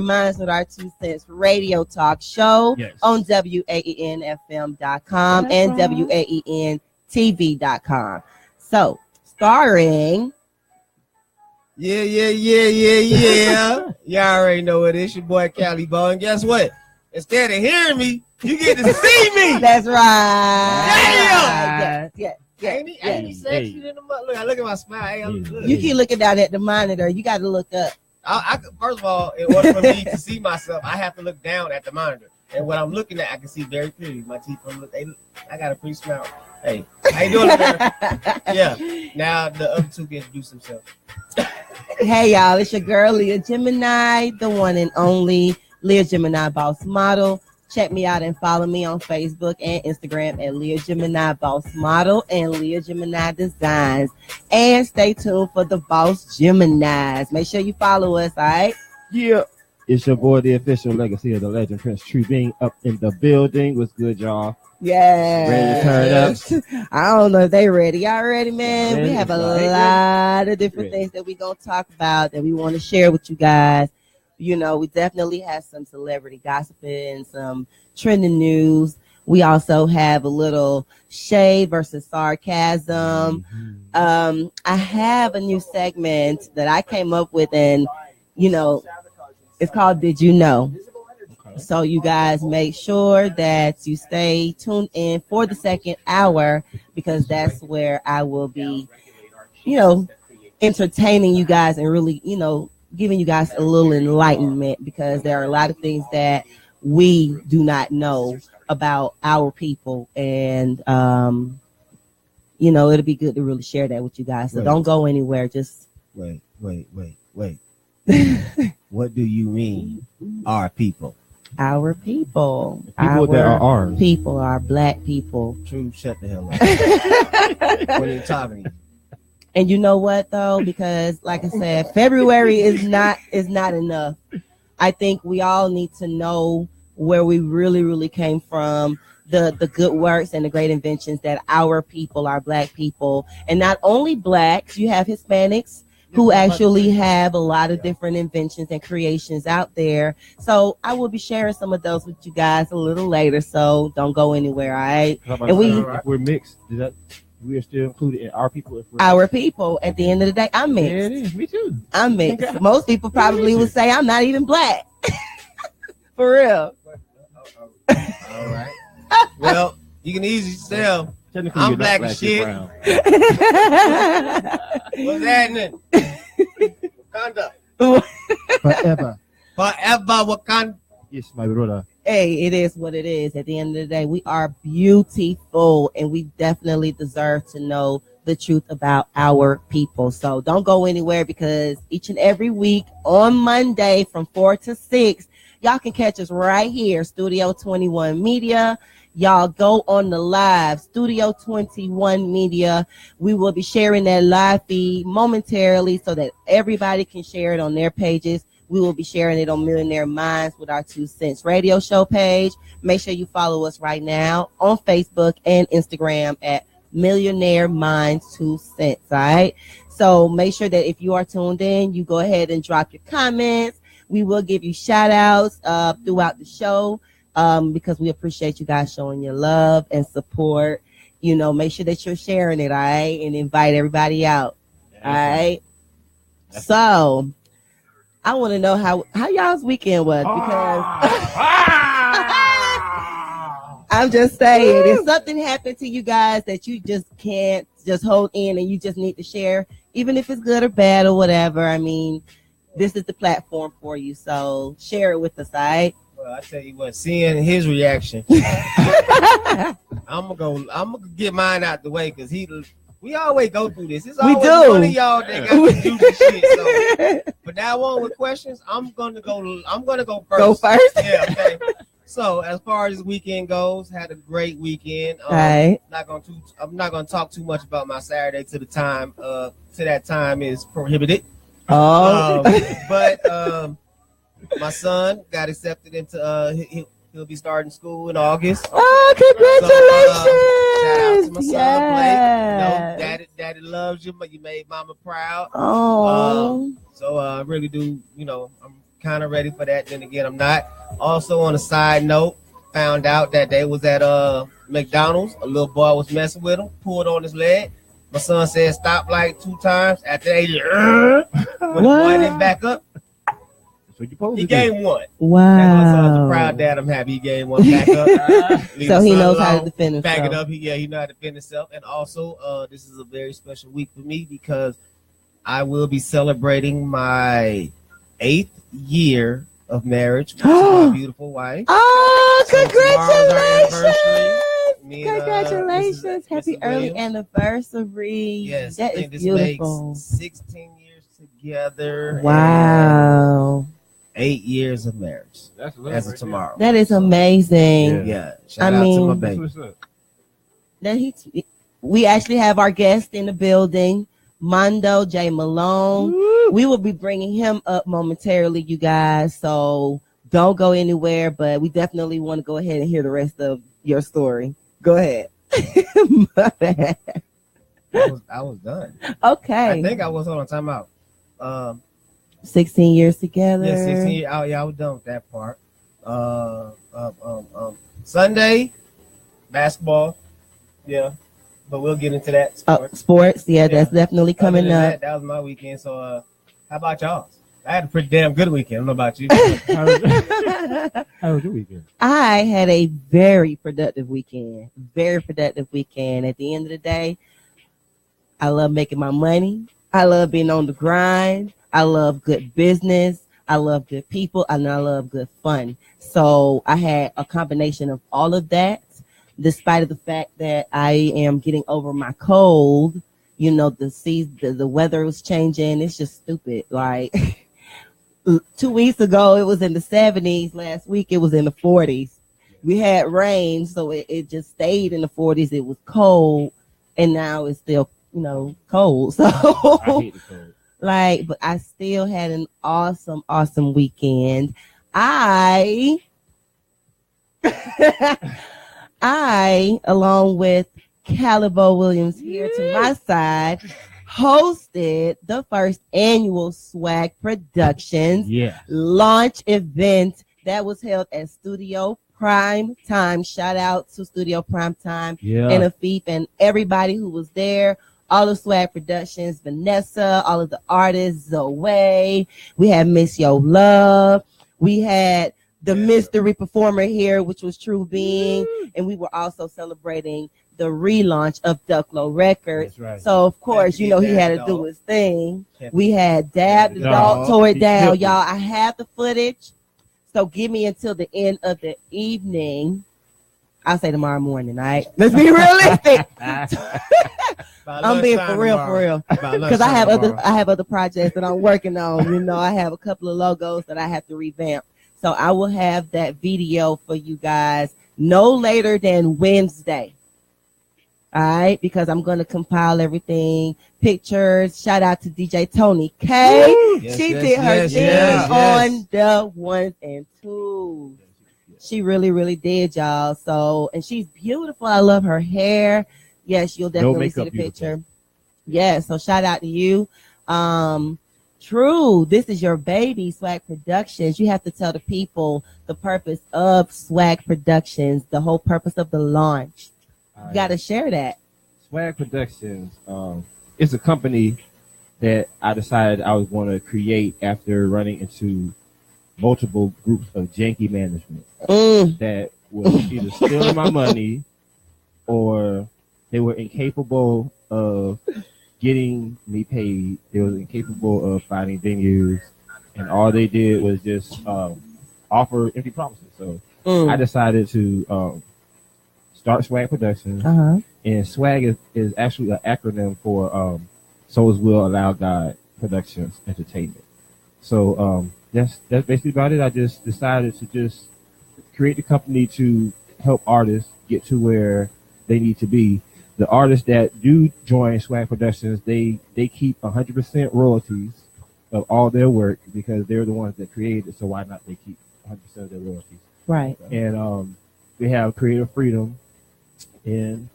Minds with our 2 cents radio talk show Yes. on waenfm.com and waentv.com. So, starring. Yeah. Y'all already know it is. Your boy Cali Bo. And guess what? Instead of hearing me, you get to see me. That's right. Damn. Yes. Ain't he sexy in the mud? Look at my smile. Hey, I'm good. You keep looking down at the monitor. You got to look up. First of all, in order for me to see myself, I have to look down at the monitor. And what I'm looking at, I can see very clearly. My teeth, I got a pretty smile. Hey, how you doing there? Yeah. Now the other two can introduce themselves. Hey, y'all. It's your girl, Leah Gemini, the one and only Leah Gemini Boss Model. Check me out and follow me on Facebook and Instagram at Leah Gemini Boss Model and Leah Gemini Designs. And stay tuned for the Boss Geminis. Make sure you follow us, all right? Yeah. It's your boy, the official legacy of the legend, Prince True Being, up in the building. What's good, y'all? Yeah. Ready to turn up? I don't know if they ready. Y'all ready, man? Ready. We have a lot of different things that we're going to talk about that we want to share with you guys. You know, we definitely have some celebrity gossiping, some trending news. We also have a little shade versus sarcasm. I have a new segment that I came up with, and, you know, it's called Did You Know? Okay. So you guys make sure that you stay tuned in for the second hour, because that's where I will be, you know, entertaining you guys and really, you know, giving you guys a little enlightenment, because there are a lot of things that we do not know about our people, and you know, it'll be good to really share that with you guys. So don't go anywhere. Just wait. What do you mean, our people? Our people. People that are ours. People are black people. True, shut the hell up. What are you talking about? And you know what though? Because like I said, February is not enough. I think we all need to know where we really came from, the good works and the great inventions that our people, our black people, and not only blacks, you have Hispanics who actually have a lot of different inventions and creations out there. So I will be sharing some of those with you guys a little later. So don't go anywhere, all right? And if we're mixed, we are still included in our people. If we're our people. At the end of the day, I'm mixed. Yeah, it is. Me too. I'm mixed. Most people probably would say I'm not even black. For real. All right. Well, you can easily tell. I'm black as shit. What's happening? Wakanda. Forever. Wakanda. Yes, my brother. Hey, it is what it is. At the end of the day, we are beautiful, and we definitely deserve to know the truth about our people. So don't go anywhere, because each and every week on Monday from 4 to 6, y'all can catch us right here, Studio 21 Media. Y'all go on the live, Studio 21 Media. We will be sharing that live feed momentarily so that everybody can share it on their pages. We will be sharing it on Millionaire Minds with our 2 cents radio show page. Make sure you follow us right now on Facebook and Instagram at Millionaire Minds 2 cents. All right. So make sure that if you are tuned in, you go ahead and drop your comments. We will give you shout outs throughout the show. Because we appreciate you guys showing your love and support. You know, make sure that you're sharing it, all right, and invite everybody out, all right. So I want to know how y'all's weekend was, because I'm just saying, if something happened to you guys that you just can't just hold in and you just need to share, even if it's good or bad or whatever, I mean, this is the platform for you. So share it with us, all right? Well, I tell you what, seeing his reaction, I'm gonna get mine out the way, because we always go through this. It's always one of y'all that got to do this shit. So, but now on with questions, I'm gonna go first. Go first. Yeah. Okay. So as far as this weekend goes, had a great weekend. Right. I'm not gonna talk too much about my Saturday to that time is prohibited. Oh. But my son got accepted into he'll be starting school in August. Oh, congratulations! So, shout out to my son Blake. You know, daddy loves you, but you made mama proud. Oh. So I really do, you know, I'm kind of ready for that. Then again, I'm not. Also, on a side note, found out that they was at McDonald's. A little boy was messing with him, pulled on his leg. My son said stop like 2 times. After they when the boy didn't back up, So you supposed he to do. gave one. Wow. That's why I'm proud dad I'm happy. He gave one back up. Leave So my he son knows how to alone, defend back it himself. up. He know how to defend himself. And also, this is a very special week for me because I will be celebrating my 8th year of marriage with my beautiful wife. Oh, So tomorrow's our anniversary. congratulations! Me and, Congratulations! Happy Mrs. early Williams. anniversary! Yes, that I is think this beautiful. makes 16 years together. Wow, And 8 years of marriage. That's As of tomorrow. that is So, amazing. yeah. Shout I out to mean, my That's baby. what's up. That we actually have our guest in the building, Mondo J Malone. We will be bringing him up momentarily, you guys. So don't go anywhere, but we definitely want to go ahead and hear the rest of your story. Go ahead. My bad. I was done. Okay. I think I was on time out. 16 years together. Yeah, 16 years. Oh, yeah, I was done with that part. Sunday, basketball. Yeah, but we'll get into that. Sports. Yeah, that's definitely Other coming than up. that was my weekend. So, how about y'all? I had a pretty damn good weekend. I don't know about you. How was your weekend? I had a very productive weekend. Very productive weekend. At the end of the day, I love making my money. I love being on the grind. I love good business. I love good people. And I love good fun. So I had a combination of all of that, despite of the fact that I am getting over my cold. You know, the weather was changing. It's just stupid. Like 2 weeks ago, it was in the 70s. Last week, it was in the 40s. We had rain, so it just stayed in the 40s. It was cold, and now it's still, cold. So, I hate the cold. but I still had an awesome, awesome weekend. I, along with Calibo Williams here to my side, hosted the first annual Swag Productions launch event that was held at Studio Prime Time. Shout out to Studio Prime Time and Afif and everybody who was there. All of Swag Productions, Vanessa, all of the artists, Zoe. We had Miss Yo Love. We had the mystery performer here, which was True Being. And we were also celebrating the relaunch of Ducklow Records. That's right. So, of course, he had to do his thing. We had Dab the dog tore it down. Y'all, I have the footage. So give me until the end of the evening. I'll say tomorrow morning, all right? Let's be realistic. I'm being for real. Because I have other projects that I'm working on. I have a couple of logos that I have to revamp. So I will have that video for you guys no later than Wednesday. All right, because I'm going to compile everything, pictures. Shout out to DJ Tony K. She did her thing on the 1s and 2s. She really, really did, y'all. So, and she's beautiful. I love her hair. Yes, you'll definitely see the picture. Yeah, so shout out to you. True, this is your baby, Swag Productions. You have to tell the people the purpose of Swag Productions, the whole purpose of the launch. You got to share that. Swag Productions is a company that I decided I was going to create after running into multiple groups of janky management that was either stealing my money or they were incapable of getting me paid. They were incapable of finding venues, and all they did was just offer empty promises. So I decided to start Swag Productions, and Swag is actually an acronym for Souls Will Allow God Productions Entertainment. So that's basically about it. I just decided to just create the company to help artists get to where they need to be. The artists that do join Swag Productions, they keep 100% royalties of all their work because they're the ones that created it. So why not they keep 100% of their royalties? Right. And they have creative freedom, and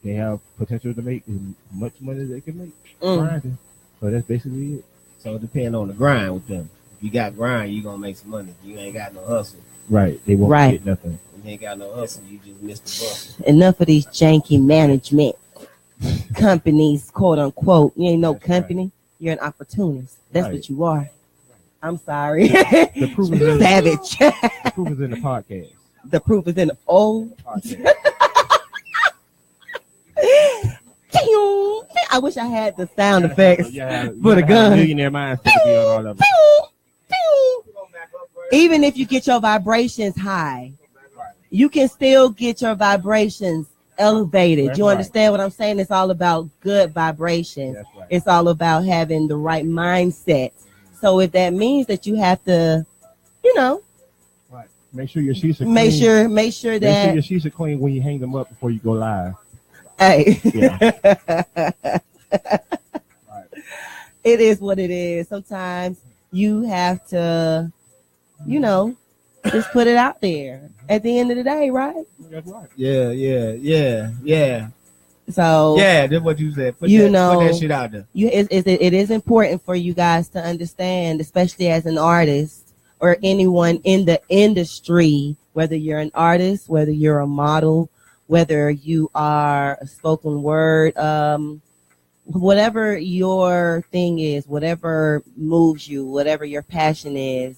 they have potential to make as much money as they can make grinding. So that's basically it. So it depends on the grind with them. you got grind, you gonna make some money. You ain't got no hustle. Right. They won't Right. get nothing. You ain't got no hustle. You just missed the bus. Enough of these janky management companies, quote unquote. You ain't no That's company. You're an opportunist. That's Right. what you are. I'm sorry. The proof is in Savage. the proof is in the podcast. The proof is in the old. Podcast. I wish I had the sound effects Yeah, for the gun. Millionaire mindset to be on all of it. Even if you get your vibrations high, you can still get your vibrations elevated. That's You right. understand what I'm saying? It's all about good vibrations. That's right. It's all about having the right mindset. So if that means that you have to, Right. Make sure your sheets are clean. make sure Make sure that, your sheets are clean when you hang them up before you go live. hey, Yeah. it is what it is. Sometimes you have to, just put it out there at the end of the day, right? That's right. Yeah. So Yeah, that's what you said. Put You that, know- put that shit out there. it is important for you guys to understand, especially as an artist or anyone in the industry, whether you're an artist, whether you're a model, whether you are a spoken word, whatever your thing is, whatever moves you, whatever your passion is,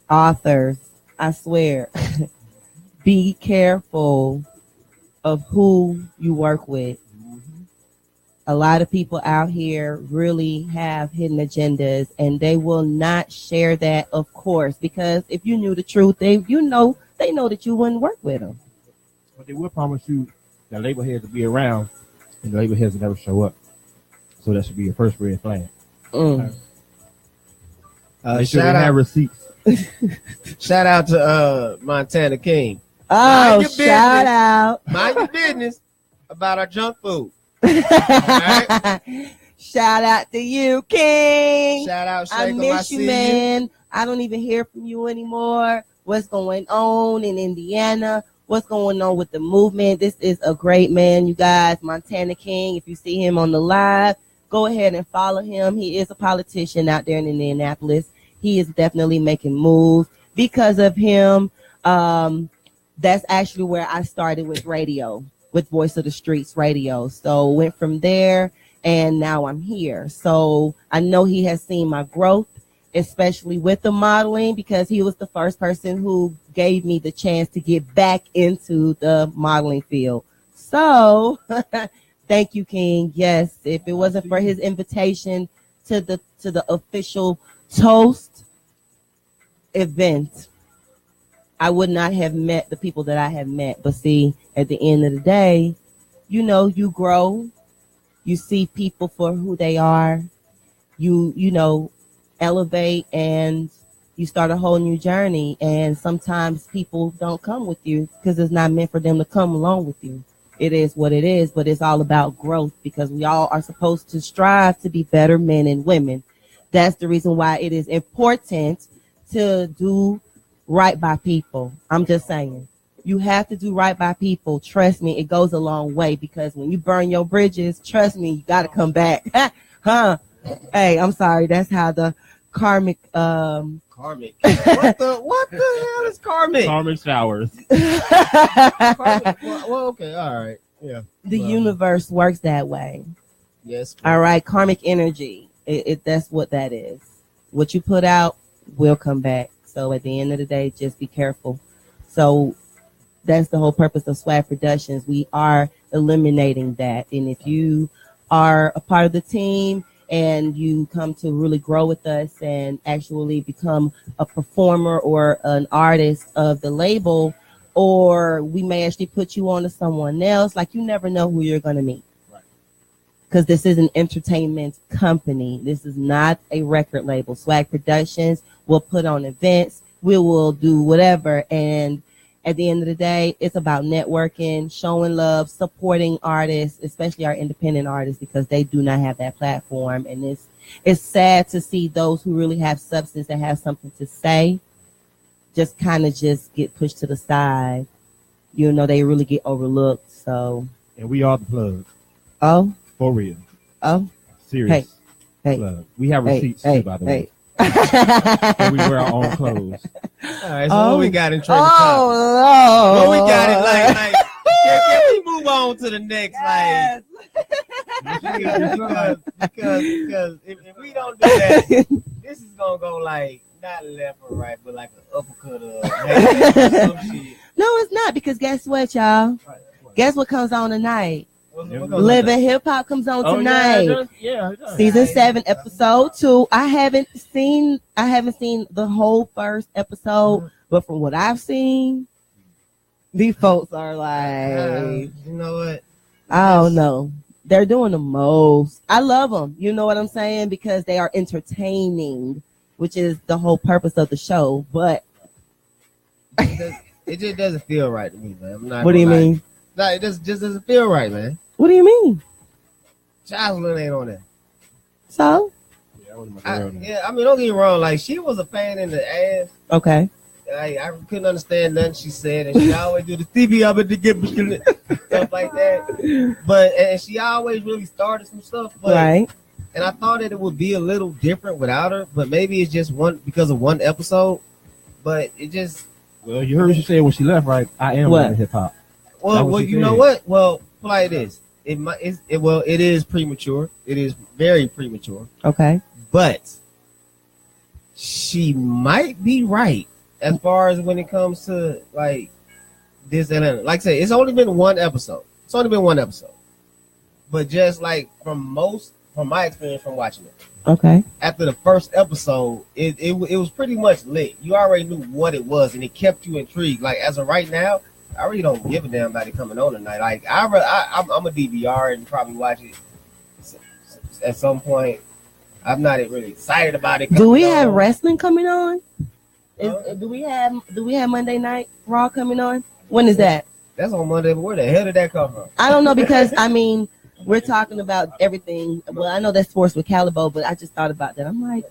authors, I swear, be careful of who you work with. A lot of people out here really have hidden agendas, and they will not share that, of course, because if you knew the truth, they know that you wouldn't work with them. But they will promise you that label heads will be around, and the label heads will never show up. So that should be your first red flag. Mm. Make sure Shout they have out, receipts. shout out to Montana King. Oh, Mind your shout business. out. Mind your business about our junk food. Shout out to you, King. Shout out, Shake I 'em, miss see you, man. I don't even hear from you anymore. What's going on in Indiana? What's going on with the movement? This is a great man, you guys. Montana King. If you see him on the live, go ahead and follow him. He is a politician out there in Indianapolis. He is definitely making moves. Because of him, that's actually where I started with radio, with Voice of the Streets Radio. So went from there, and now I'm here. So I know he has seen my growth, especially with the modeling, because he was the first person who gave me the chance to get back into the modeling field. So thank you, King. Yes, if it wasn't for his invitation to the official Toast event, I would not have met the people that I have met. But see, at the end of the day, you grow, you see people for who they are, you elevate, and you start a whole new journey. And sometimes people don't come with you because it's not meant for them to come along with you. It is what it is, but it's all about growth, because we all are supposed to strive to be better men and women. That's the reason why it is important to do right by people. I'm just saying, you have to do right by people. Trust me, it goes a long way, because when you burn your bridges, trust me, you got to come back. Huh? Hey, I'm sorry. That's how the karmic Karmic. What the hell is karmic? Carmen showers. Karmic. Well, okay, all right. Yeah. the Well, universe works that way. Yes. All right, karmic energy. That's what that is. What you put out will come back. So at the end of the day, just be careful. So that's the whole purpose of Swag Productions. We are eliminating that. And if you are a part of the team and you come to really grow with us and actually become a performer or an artist of the label, or we may actually put you on to someone else, like, you never know who you're going to meet. Because this is an entertainment company. This is not a record label. Swag Productions will put on events. We will do whatever. And at the end of the day, it's about networking, showing love, supporting artists, especially our independent artists, because they do not have that platform. And it's sad to see those who really have substance and have something to say just kind of just get pushed to the side. They really get overlooked. So, And we are the plug. oh, For real. oh, Serious. hey, Plug. We have hey, receipts hey, too, by the hey. way. and we wear our own clothes. All right, so what we got in trade? Oh, What we got it like can we move on to the next yes. because if we don't do that, this is gonna go like not left or right, but like an uppercut or some shit. No, it's not, because guess what, y'all? Guess what comes on tonight? What's Living Hip Hop comes on tonight. Yeah, it does. Season 7, episode 2. I haven't seen the whole first episode, but from what I've seen, these folks are like, you know what? I don't know. They're doing the most. I love them. You know what I'm saying? Because they are entertaining, which is the whole purpose of the show. But it just doesn't feel right to me, man. I'm not what do you mean? No, it just doesn't feel right, man. What do you mean? Jocelyn ain't on there. So? I mean, don't get me wrong. Like, she was a pain in the ass. Okay. I couldn't understand nothing she said, and she always do the TV up to get stuff like that. And she always really started some stuff, but Right. and I thought that it would be a little different without her, but maybe it's just because of one episode. But it just Well, you heard what she said when she left, right? I am What? living hip hop. well, you know what? Well, like this, it is premature. It is very premature, Okay. but she might be right as far as when it comes to like this Atlanta. Like I say, it's only been one episode. But just like from my experience from watching it, Okay. after the first episode, it was pretty much lit. You already knew what it was, and it kept you intrigued. Like as of right now, I really don't give a damn about it coming on tonight. Like I'm a DVR and probably watch it at some point. I'm not really excited about it. Do we have wrestling coming on? Do we have Monday Night Raw coming on? When is that? That's on Monday, but where the hell did that come from? I don't know, because I mean, we're talking about everything. Well, I know that's sports with Calibo, but I just thought about that. I'm like,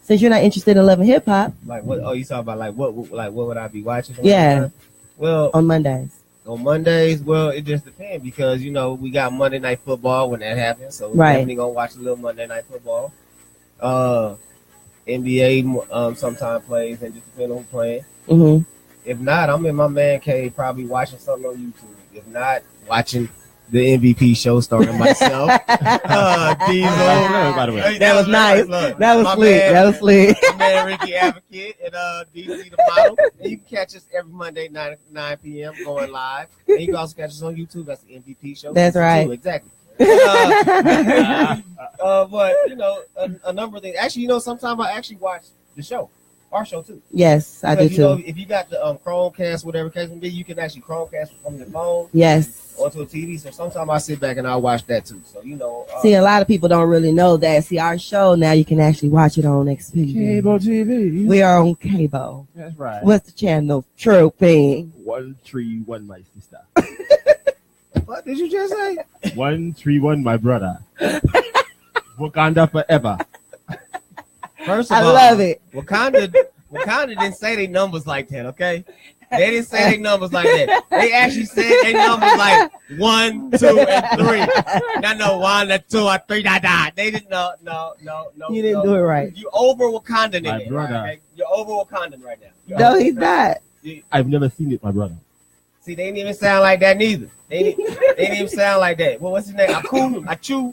since you're not interested in loving hip hop, Like what? Oh, you talking about what would I be watching? Yeah. Well, on Mondays. on Mondays, well, it just depends because we got Monday Night Football when that happens, so we're Right. definitely gonna watch a little Monday Night Football. NBA sometimes plays, and just depending on who's playing. Mm-hmm. If not, I'm in my man cave probably watching something on YouTube. If not, watching the MVP show starring myself. Diesel. By the way. That was nice. Look, That was my sweet. man- That was sweet. my man Ricky Advocate and DC the model. And you can catch us every Monday 9 p.m. going live. And you can also catch us on YouTube. That's the MVP show. That's right. Exactly. But a number of things. Actually, sometimes I actually watch the show, our show too. Yes, I do Because, too. if you got the Chromecast, whatever case may be, you can actually Chromecast from your phone Yes. onto a TV. So sometimes I sit back and I watch that too. So See, a lot of people don't really know that. See, our show now you can actually watch it on Xfinity. Cable TV. We are on cable. That's right. What's the channel? True thing. 131, my sister. what did you just say? 131, my brother. Wakanda forever. First of I all, love it. Wakanda didn't say their numbers like that, okay? They didn't say their numbers like that. They actually said their numbers like 1, 2, and 3. No, 1, 2, 3, da. They didn't. No. You didn't do it right. You over Wakandan My in brother. right? You're over Wakandan right now. No, he's not. I've never seen it, my brother. See, they didn't even sound like that neither. They didn't even sound like that. Well, what's his name? Achu.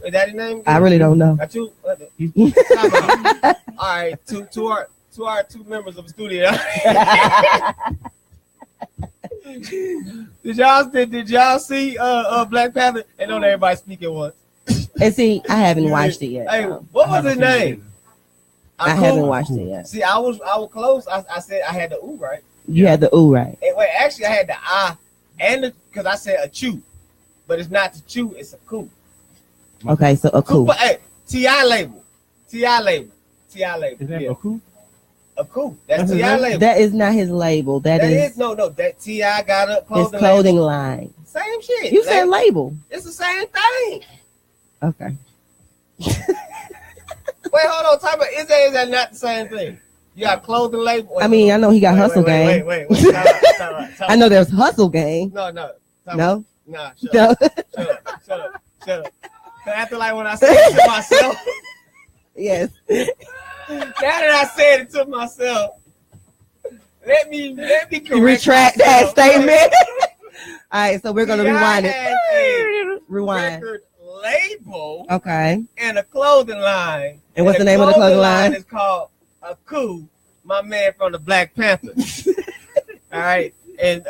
Is that his name? I really don't know. Achu. All right, to our two members of the studio. Did y'all see Black Panther? And don't everybody speak at once. And see, I haven't watched it yet. Hey, what was his name? I haven't watched it yet. See, I was close. I said I had the ooh right. You had the ooh right. Wait, actually, I had the I and the because I said a chew, but it's not the chew. It's a coup. Okay, so a cool. Hey, T.I. label. Is that Yeah. a coup? A coup. That's That's his T.I. name? label. That is not his label. That is is no. That T.I. got a his clothing clothing label. line. Same shit. You said label. It's the same thing. Okay. Wait, hold on. Time about is that not the same thing? You got clothing label. I mean, I know he got Hustle Gang. Wait. Time out. I know there's Hustle Gang. No. No. Nah. No. Shut up. After like when I said it to myself, Yes. Now that I said it to myself, let me correct Retract that myself. statement. All right, so we're gonna See, rewind I had a it. Rewind. record label Okay. and a clothing line. And what's the name of the clothing line? It's called Aku, my man from the Black Panthers. All right, and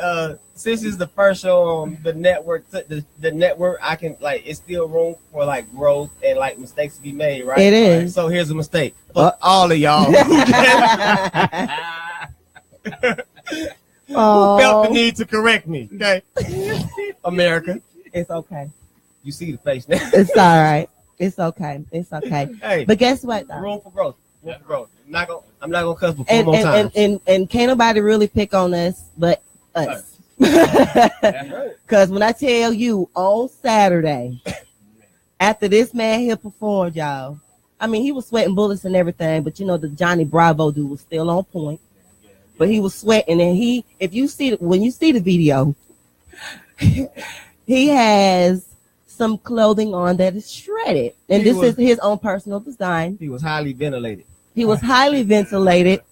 since it's the first show on the network, the network, I can like it's still room for like growth and like mistakes to be made, right? It is. So here's a mistake for all of y'all who felt the need to correct me. Okay, America, It's okay. you see the face now. It's all right. It's okay. It's okay. Hey, But guess what? Though? room for growth. Room for growth. I'm not gonna cuss before And, more times. and can't nobody really pick on us but us. That's right. Because when I tell you on Saturday, after this man here performed, y'all, I mean, he was sweating bullets and everything, but you know, the Johnny Bravo dude was still on point. But he was sweating, and when you see the video, he has some clothing on that is shredded, and this is his own personal design. He was highly ventilated. He was highly ventilated.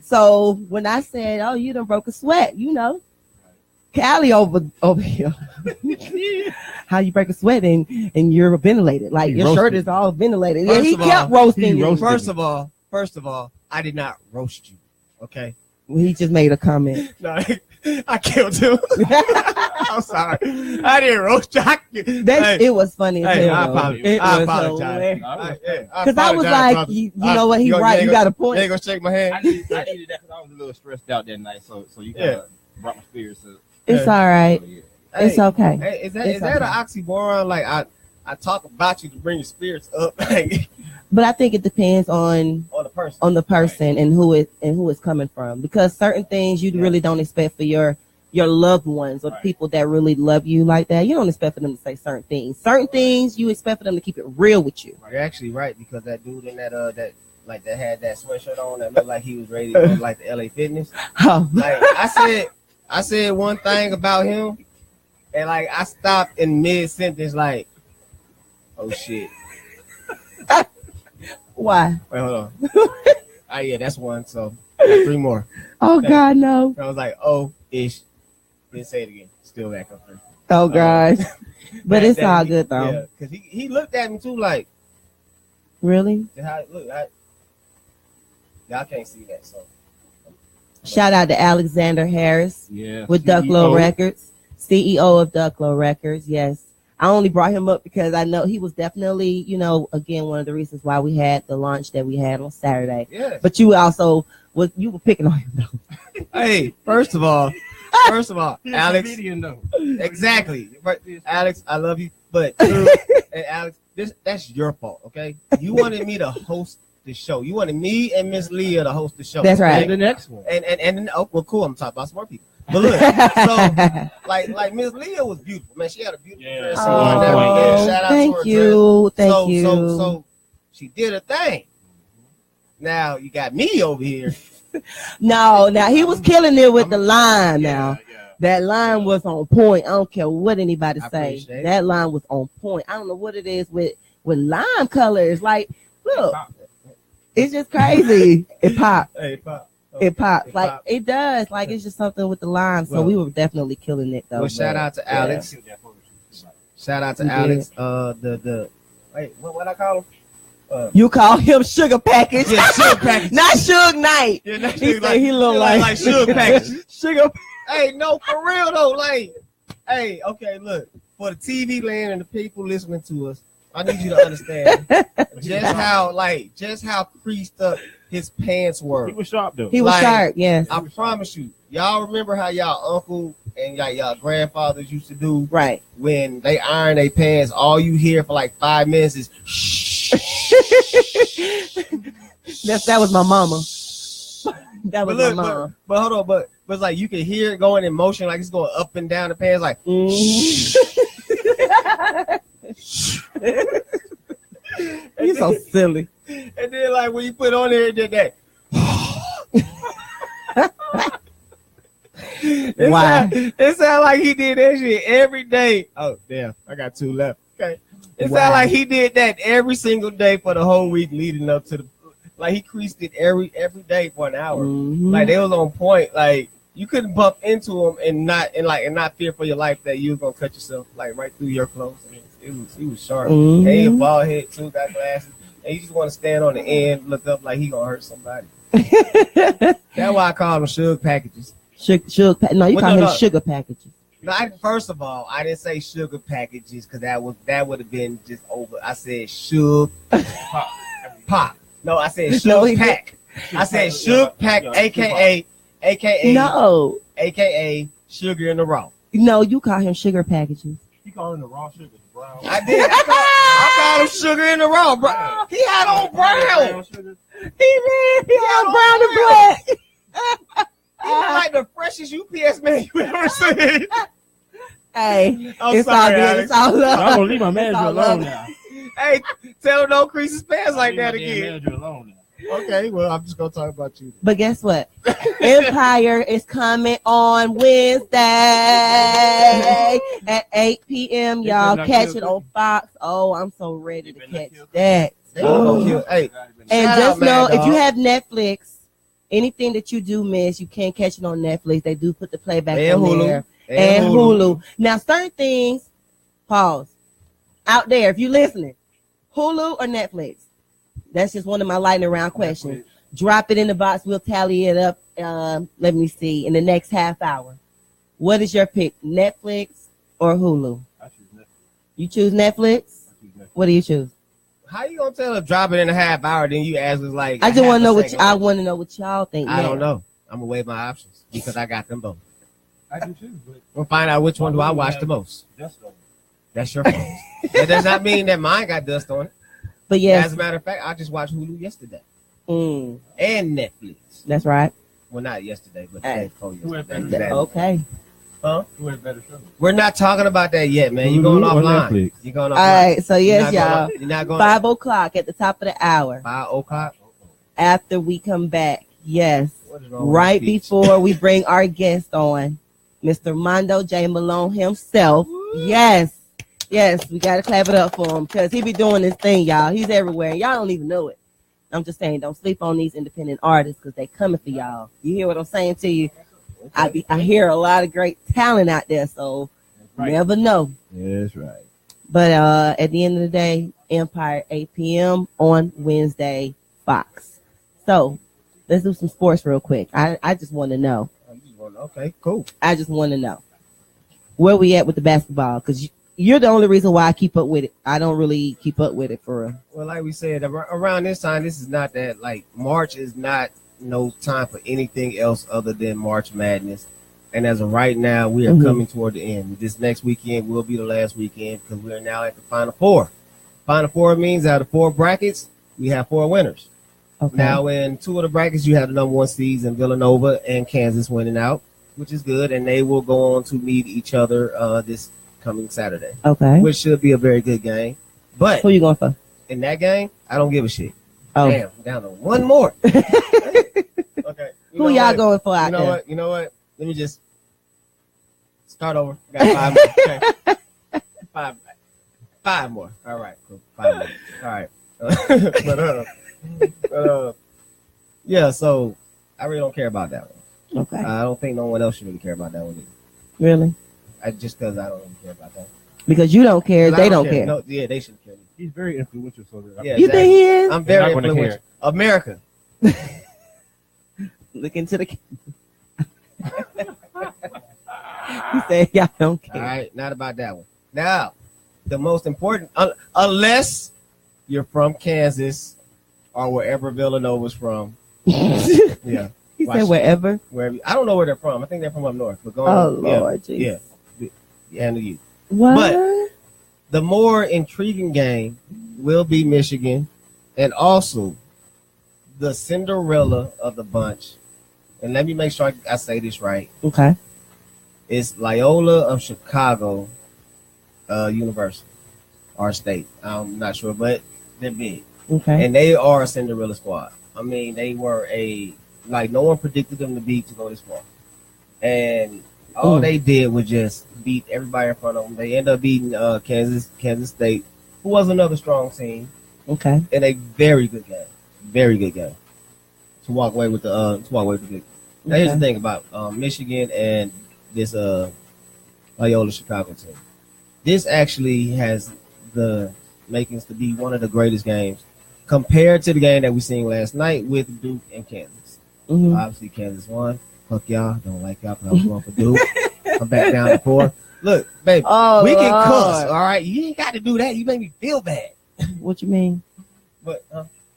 So when I said, "Oh, you done broke a sweat," you know, Callie over here. How you break a sweat and you're ventilated? Like He your shirt roasted is all ventilated. First Yeah, he of all, kept roasting he you. roasted First of all, I did not roast you. Okay. He just made a comment. No, I killed him. I'm sorry. I didn't roast you. It was funny as Hey, hell. I though. apologize. It I was apologize. hilarious. I Because I was apologize, like, brother. you know what? He right. You got a point. You ain't gonna shake my hand. I needed that because I was a little stressed out that night, so you kind of brought my spirits up. It's all right. So, yeah. It's okay. Hey, is It's that okay. an oxymoron? Like I talk about you to bring your spirits up, like, But I think it depends on on the person. and who it's coming from. Because certain things you really don't expect for your loved ones or the people that really love you like that. You don't expect for them to say certain things. Certain things you expect for them to keep it real with you. You're actually right, because that dude in that that had that sweatshirt on that looked like he was ready to go like the LA Fitness. Oh. Like I said one thing about him, and like I stopped in mid sentence, like, oh shit. Why? Wait, hold on. Oh yeah, that's one. So I got 3 more. Oh God, no. I was like, oh ish. Didn't say it again. Still back up there. Oh gosh. But it's all good though. Yeah, because he looked at me too, like, Really? how it look. Y'all can't see that, so. Shout out to Alexander Harris Yeah. with Ducklow Records, CEO of Ducklow Records. Yes. I only brought him up because I know he was definitely, you know, again, one of the reasons why we had the launch that we had on Saturday. Yeah. But you also you were picking on him though. Hey, first of all, Alex. Exactly. Alex, I love you. But hey, Alex, that's your fault, okay? You wanted me to host the show. You wanted me and Miss Leah to host the show. That's right. And the next one. And oh, well, cool. I'm talking about smart people. But look, so like Miss Leah was beautiful, man. She had a beautiful dress on. Oh, Shout out thank to her you. dress. Thank you. So she did a thing. Now you got me over here. No, now he was killing it with the line now. Yeah. That line was on point. I don't care what anybody I say. appreciate it. That line was on point. I don't know what it is with lime colors. Like, look, it's just crazy. It popped. Hey, pop. It pops. Like popped. it does. Like it's just something with the line. So Well, we were definitely killing it though. Well, shout out to Alex. Shout out to We Alex. The wait, what I call him? You call him Sugar Package. Yeah, Sugar Package. Not Suge Knight. Yeah, that He shit said he look like Sugar Package. Sugar. Hey, no, for real though. Like, hey, okay, look, for the TV land and the people listening to us, I need you to understand just how creased up his pants were. He was sharp though. He was Like, sharp. Yes. I promise you, y'all remember how y'all uncle and y'all grandfathers used to do Right. when they iron their pants. All you hear for like 5 minutes is shh. That was my mama. That was But my look, mom. but hold on, but it's like you can hear it going in motion, like it's going up and down the pants, like. You're so silly. And then like when you put on there, it did that. Why? It sound like he did that shit every day. Oh damn, I got 2 left. Okay. It Wow. sounded like he did that every single day for the whole week leading up to the. Like he creased it every day for an hour. Mhm. Like they was on point. Like you couldn't bump into him and not fear for your life that you was gonna cut yourself like right through your clothes. I mean, he was sharp. Mhm. And he a bald head too, got glasses, and you just want to stand on the end, look up like he gonna hurt somebody. That's why I call them sugar packages. No, you Well, call no, him no. sugar packages. No, first of all, I didn't say sugar packages because that would have been just over. I said sugar pop. No, I said No, sugar he pack. I said sugar pack, aka No, sugar in the raw. no, you call him sugar packages. You calling the raw sugar brown? I did. I called him sugar in the raw, bro. He had on brown. Sugar? He had brown and black. He was like the freshest UPS man you ever seen. Hey, I'm it's sorry, all good. Alex. It's all love. I'm gonna leave my manager all alone love. now. Hey, tell him don't crease his pants like Leave my that damn again. manager alone now. Okay, well, I'm just gonna talk about you. But guess what? Empire is coming on Wednesday at 8 p.m. They Y'all better not catch kill it on Fox. Oh, I'm so ready to They better not catch kill that. They gonna kill. Hey, And Shout just out, know, Mad if you Dog. have Netflix, anything that you do miss, you can't catch it on Netflix. They do put the playback And on Hulu. there. And Hulu. Now, certain things, pause, out there, if you're listening, Hulu or Netflix? That's just one of my lightning round questions. Drop it in the box. We'll tally it up. Let me see. In the next half hour. What is your pick? Netflix or Hulu? I choose Netflix. You choose Netflix? What do you choose? How you gonna tell her drop it in a half hour? Then you ask us like. I just want to know what I I want to know what y'all think. I don't now. know. I'm gonna weigh my options because I got them both. I do too, but We'll find out which one do I watch the most. just on. That's your fault. That does not mean that mine got dust on it. But As yes, a matter of fact, I just watched Hulu yesterday mm, and Netflix. that's right. Well, not yesterday, but the Hey. day before Who had yesterday. better That- Okay. Huh? Who has better show? We're not talking about that yet, man. You're Hulu going or offline. Netflix? You're going offline. All right. So yes, y'all. You're not going 5 o'clock at the top of the hour 5 o'clock. after we come back. Yes. What is wrong with Right this bitch? before we bring our guest on, Mr. Mondo J. Malone himself. Yes. Yes, we got to clap it up for him because he be doing this thing, y'all. He's everywhere. Y'all don't even know it. I'm just saying, don't sleep on these independent artists because they coming for y'all. You hear what I'm saying to you? I hear a lot of great talent out there, so Right. never know. Yeah, that's right. But at the end of the day, Empire 8 p.m. on Wednesday, Fox. So let's do some sports real quick. I just want to know. Okay, cool. I just want to know where we at with the basketball because you're the only reason why I keep up with it. I don't really keep up with it for real. Well, like we said, around this time, this is not that like March is not no time for anything else other than March Madness. And as of right now, we are Mhm. coming toward the end. This next weekend will be the last weekend because we are now at the Final Four. Final Four means out of 4 brackets, we have 4 winners. Okay. Now, in 2 of the brackets, you have the number 1 seeds in Villanova and Kansas winning out, which is good. And they will go on to meet each other this coming Saturday, Okay. which should be a very good game. But Who you going for? in that game, I don't give a shit. Oh, Damn, down to 1 more. Okay. You who know y'all what? going for out You know there? what? You know what? Let me just start over. Got 5 more. Okay. Five more. All right. Cool. 5 more. All right. but yeah. So I really don't care about that one. Okay. I don't think no one else should really care about that one either. Really? Just because I don't really care about that. Because you don't care, 'Cause I they don't care. No, yeah, they shouldn't care. He's very influential, so that Yeah. You think he is? I'm very not gonna influential. America. Look into the. He said, "Y'all don't All care." right, not about that one. Now, the most important, unless you're from Kansas or wherever Villanova's from, yeah, He Watch said, it. "Wherever." wherever. I don't know where they're from. I think they're from up north. But going, Oh Lord, yeah, Jesus. yeah, and you. What? The more intriguing game will be Michigan, and also the Cinderella of the bunch. And let me make sure I say this right. Okay. It's Loyola of Chicago University or state. I'm not sure, but they're big. Okay. And they are a Cinderella squad. I mean, they were no one predicted them to go this far. And all they did was just beat everybody in front of them. They ended up beating Kansas State who was another strong team, Okay. in a very good game to walk away with the victory. Now here's the thing about Michigan and this Loyola Chicago team. This actually has the makings to be one of the greatest games compared to the game that we seen last night with Duke and Kansas. Obviously, Kansas won. Fuck y'all. Don't like y'all because I was going for Duke. I'm back down to 4. Look, baby, we can cuss, all right? You ain't got to do that. You make me feel bad. What you mean? But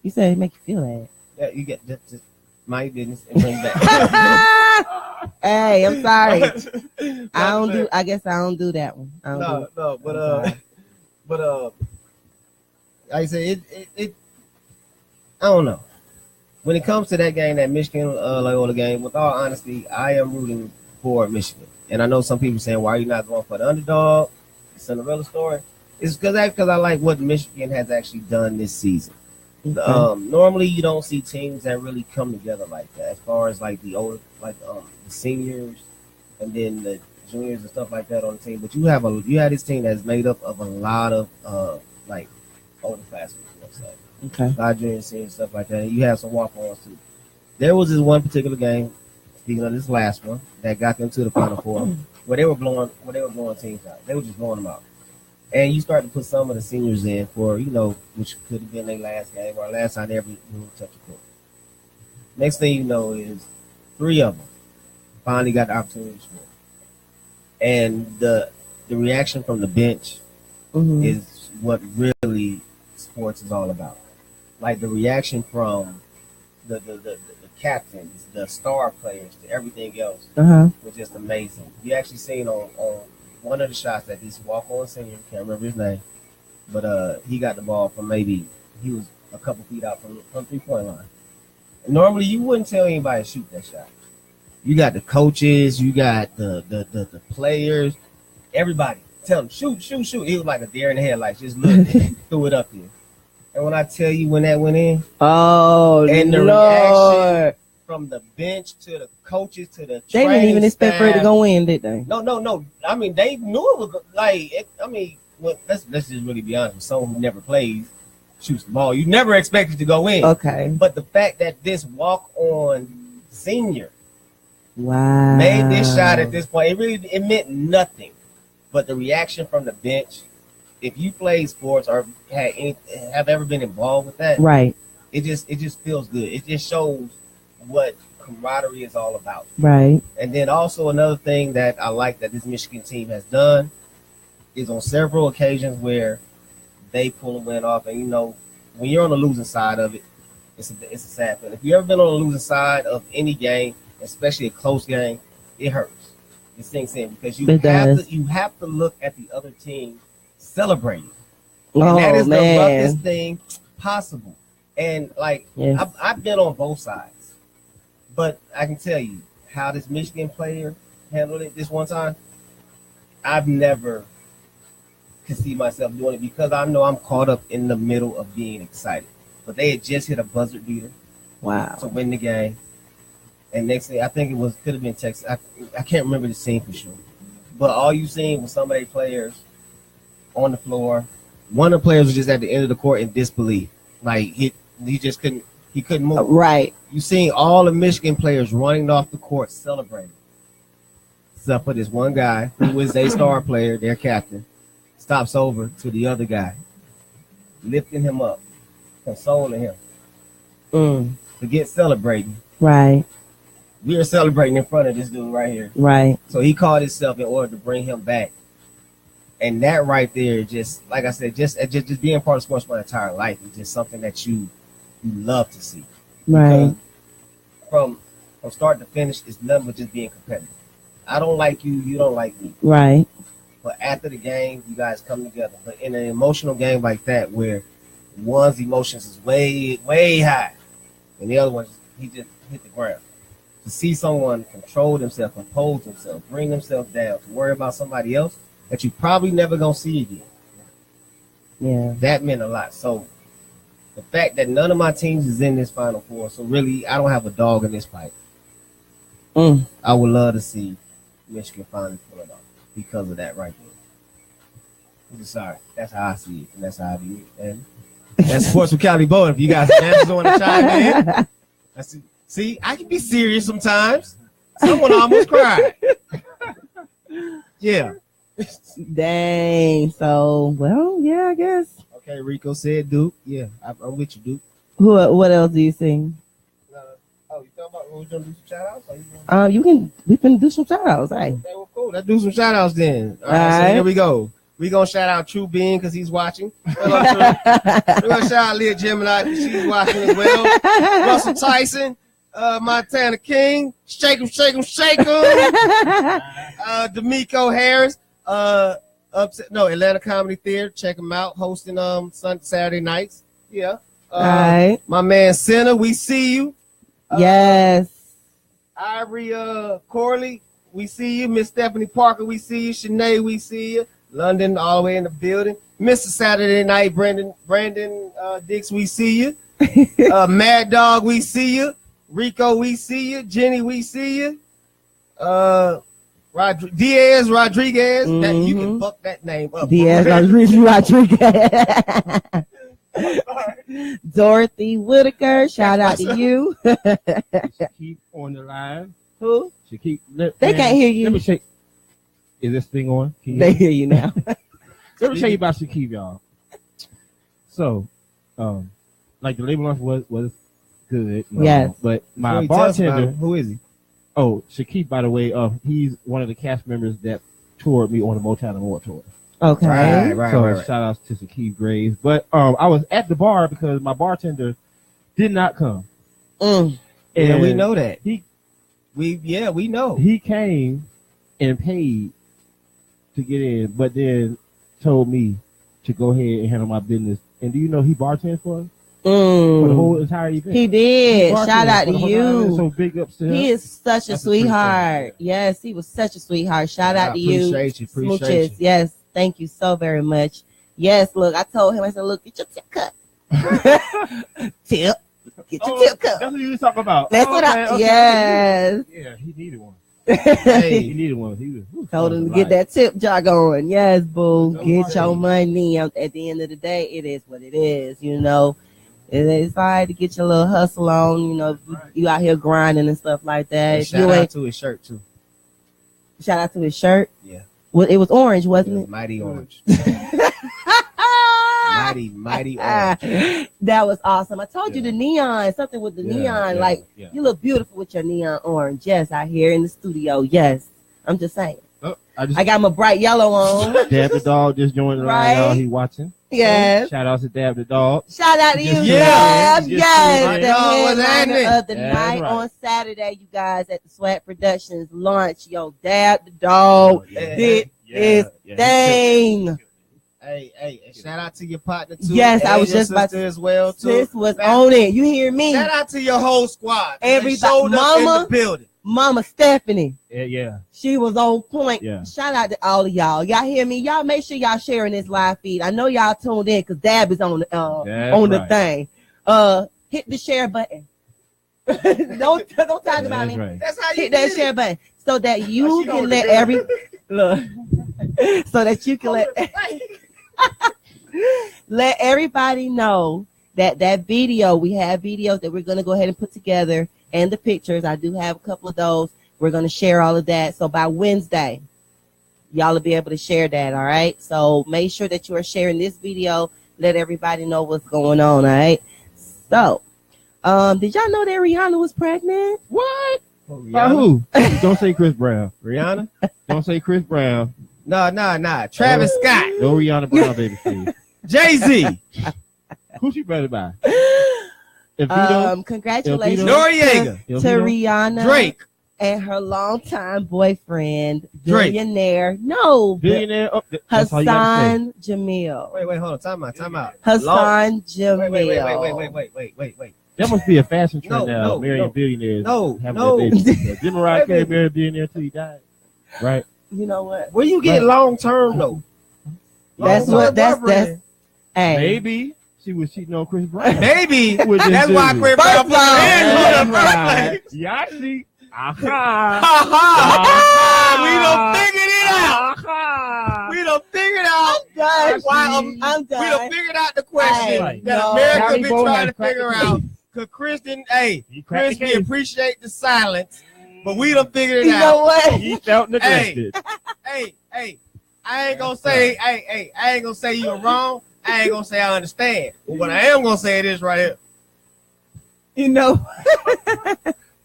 You said it make you feel bad. yeah, you get just mind your business and bring it back. Hey, I'm sorry. I guess I don't do that one. But like I said, it I don't know. When it comes to that game, that Michigan Loyola game, with all honesty, I am rooting for Michigan. And I know some people saying, why are you not going for the underdog? The Cinderella story. It's because I like what Michigan has actually done this season. Normally, you don't see teams that really come together like that. As far as like the older, like the seniors, and then the juniors and stuff like that on the team. But you have this team that's made up of a lot of like older classmen. Okay. A lot of juniors, seniors, stuff like that. And you have some walk-ons too. There was this one particular game, speaking of this last one, that got them to the Final Four, where they were blowing teams out. They were just blowing them out. And you start to put some of the seniors in for, which could have been their last game or last time they ever touched the court. Next thing you know is 3 of them finally got the opportunity to score. And the reaction from the bench is what really sports is all about. Like the reaction from the captains, the star players, to everything else was just amazing. You actually seen on one of the shots that this walk-on senior, can't remember his name, but he got the ball from he was a couple feet out from 3-point line. And normally you wouldn't tell anybody to shoot that shot. You got the coaches, you got the players, everybody tell them shoot. It was like a deer in the headlights. Just look, threw it up there. And when I tell you when that went in, and the reaction from the bench to the coaches to the they didn't even expect for it to go in, did they? No. I mean, they knew it was like. Let's just really be honest. With someone who never plays, shoots the ball, you never expect it to go in. Okay. But the fact that this walk-on senior made this shot at this point, it meant nothing. But the reaction from the bench, if you play sports or have ever been involved with that, right? It just feels good. It just shows what camaraderie is all about, right? And then also another thing that I like that this Michigan team has done is on several occasions where they pull a win off, and when you're on the losing side of it, it's a sad feeling. If you've ever been on the losing side of any game, especially a close game, it hurts. It sinks in because you have to look at the other team celebrating. And that is the roughest thing possible. And I've been on both sides, but I can tell you how this Michigan player handled it this one time. I've never could see myself doing it because I know I'm caught up in the middle of being excited. But they had just hit a buzzer beater, to win the game. And next thing, I think could have been Texas. I can't remember the scene for sure. But all you seen was some of their players on the floor. One of the players was just at the end of the court in disbelief. Like he couldn't move. Right. You seen all the Michigan players running off the court celebrating. Except for this one guy who was a star player, their captain, stops over to the other guy, lifting him up, consoling him. Forget celebrating. Right. We are celebrating in front of this dude right here. Right. So he called himself in order to bring him back. And that right there, just like I said, just being part of sports my entire life is just something that you love to see. Right. Because from start to finish, it's nothing but just being competitive. I don't like you, you don't like me. Right. But after the game, you guys come together. But in an emotional game like that, where one's emotions is way, way high, and the other one, he just hit the ground. To see someone control themselves, compose themselves, bring themselves down, to worry about somebody else that you probably never gonna see again. Yeah. That meant a lot. So the fact that none of my teams is in this Final Four, so really I don't have a dog in this fight. I would love to see Michigan finally pull it off because of that right I'm just sorry. That's how I see it, and that's how I view it. And that's Sports with Cali Bowen. If you guys answers want to chime in, see, I can be serious sometimes. Someone almost cried. Yeah. Dang. So, well, yeah, I guess. Okay, Rico said Duke. Yeah, I'm with you, Duke. What else do you sing? Oh, you talking about we gonna do some shout outs? We can do some shout outs, right? Okay, well, cool. Let's do some shout outs then. All right, so here we go. We're going to shout out True Being because he's watching. We're going to shout out Leah Gemini because she's watching as well. Russell Tyson, Montana King, Shake 'em, Shake 'em, Shake 'em. D'Amico Harris, Atlanta Comedy Theater. Check him out, hosting Saturday nights. Yeah. All right. My man Senna, we see you. Yes. Ivory Corley, we see you. Miss Stephanie Parker, we see you. Shanae, we see you. London, all the way in the building. Mr. Saturday Night, Brandon Dix, we see you. Mad Dog, we see you. Rico, we see you. Jenny, we see you. Diaz Rodriguez, that, you can fuck that name up. Diaz Rodriguez. Dorothy Whitaker, shout out to you. Keep on the line. Who? They can't hear you. Let me check. Is this thing on? They hear you now. Let me tell you about Shaquille, y'all. So, like the label lunch was good. Yes. But my bartender, who is he? Oh, Shaquille, by the way, he's one of the cast members that toured me on the Motown Award tour. Okay. Right. Shout outs to Shaquille Graves. But I was at the bar because my bartender did not come. And yeah, we know that. We know. He came and paid to get in, but then told me to go ahead and handle my business. And do you know he bartended for us? For the whole entire event. He did. Shout out to you. So big ups to him. He is such a sweetheart. Yes, he was such a sweetheart. Shout out to you. Appreciate you. Smooches. Yes, thank you so very much. Yes, look, I told him, I said, look, get your tip cut. Tip. Get your tip cut. That's what you was talking about. That's what yes. Yeah, he needed one. Hey. He needed one. He was told him to get that tip jar going. Yes, boo. Get your money. At the end of the day, it is what it is. You know, it's all right to get your little hustle on. You know, you out here grinding and stuff like that. Shout out to his shirt too. Shout out to his shirt. Yeah. Well, it was orange, wasn't it? Mighty orange. mighty orange. That was awesome. I told you the neon, something with the neon. You look beautiful with your neon orange. Yes, out here in the studio. Yes, I'm just saying. I got my bright yellow on. Dab the dog just joined the line, y'all. He watching. Yes. Shout out to Dab the dog. Shout out to you, Dab. Yes. The headliner of the That's night right. on Saturday, you guys, at the Swag Productions launch. Yo, Dab the dog did his thing. Hey, shout out to your partner too. Yes, I was just about to as well too. Sis was on it. You hear me? Shout out to your whole squad. Everybody, showed up in Mama, the building. Mama Stephanie. Yeah. She was on point. Yeah. Shout out to all of y'all. Y'all hear me? Y'all make sure y'all sharing this live feed. I know y'all tuned in because Dab is on the the thing. Hit the share button. don't talk about me. Right. That's how you Hit that share button so that you can let let everybody know that video. We have videos that we're gonna go ahead and put together, and the pictures. I do have a couple of those. We're gonna share all of that. So by Wednesday, y'all will be able to share that. All right. So make sure that you are sharing this video. Let everybody know what's going on. All right. So, did y'all know that Rihanna was pregnant? What? By who? Don't say Chris Brown. Rihanna? Don't say Chris Brown. No. Travis Scott. No Rihanna Brown, baby, please. Jay-Z. Who she better by? Evito? Congratulations Noriega. to Rihanna Drake. and her longtime boyfriend, Drake. Billionaire. That's all you gotta say. Hassan Jamil. Wait, hold on. Time out. Hassan Jamil. Wait. That must be a fashion trend now. No, marrying billionaires. No. Didn't Mariah Carey marry a billionaire until he died? Right. You know what? Where you get long term though? That's hey. Maybe she was cheating on Chris Brown. Maybe. With this That's why dude. Chris Brown put That's in the first right. place. Yashi. We done figured it out. We done figured out done. why I'm we done done. figured out the question Right. that No. America Now we been both trying have to cracked figure the out. Cause Chris didn't, hey, He cracked Chris, the we case. appreciate the silence, but we done figured it You know out. what? He felt neglected. Hey, I ain't gonna say, I ain't gonna say you're wrong. I ain't gonna say I understand. But what I am gonna say it is right here. You know.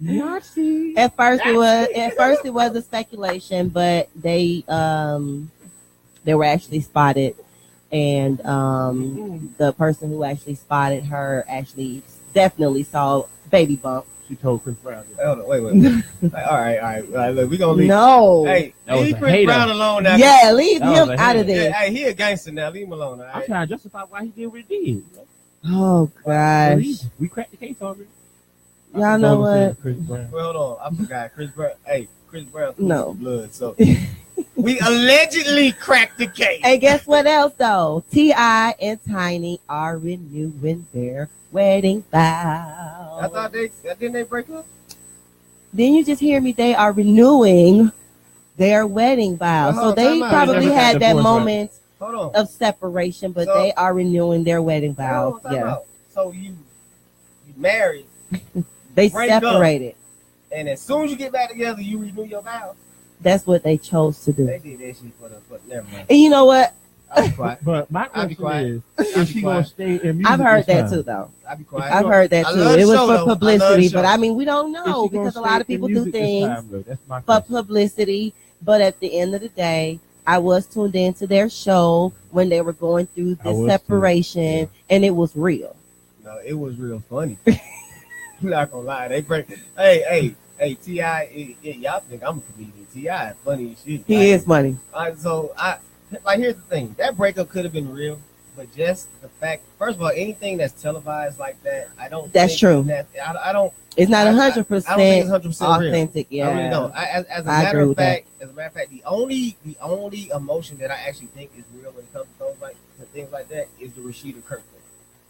Nazi. At first it was a speculation, but they were actually spotted, and the person who actually spotted her actually definitely saw baby bump. She told Chris Brown. Hold on, wait. Like, all right. Look, we gonna leave. No. Hey, That was leave a Chris hater. Brown alone now. Yeah, leave That was him a out of hater. this. Hey, he a gangster now. Leave him alone. All I'm right? trying to justify why he did what he did. Oh gosh. We cracked the case already. Y'all know what? Chris Brown. Well, hold on. I forgot. Chris Brown. Hey, Chris Brown. No. Blood. So we allegedly cracked the case. And guess what else though? T.I. and Tiny are renewing their wedding vows. I thought didn't they break up? Didn't you just hear me? They are renewing their wedding vows. Well, So they time out. probably They never had got that divorced, right? moment Hold on. of separation, but So- they are renewing their wedding Hold vows. on, time Yeah. out. So you married, They break up. separated. and as soon as you get back together, you renew your vows. That's what they chose to do. They did that shit for never mind. And you know what? I'll be quiet. But my I'll be question quiet. is she gonna stay in music? I've heard this that time? too, though. I'll be quiet. I've heard that I too. love the It was show, for though. I love the publicity, show. but I mean, we don't Is know she gonna because a lot of stay in people do music this things time, though? That's my for question. publicity. But at the end of the day, I was tuned into their show when they were going through I this was separation, too. Yeah. and it was real. No, it was real funny. I'm not gonna lie. They break. Hey, T.I. Y'all think I'm a comedian? T.I. is funny as shit. He is funny. Here's the thing. That breakup could have been real, but just the fact. First of all, anything that's televised like that, I don't. That's think true. That, I don't. It's not I- 100% I don't think it's 100% real. authentic. Yeah, I really don't. As a I matter agree of with that. fact, the only emotion that I actually think is real when it comes to those to things like that is the Rashida Kirk thing,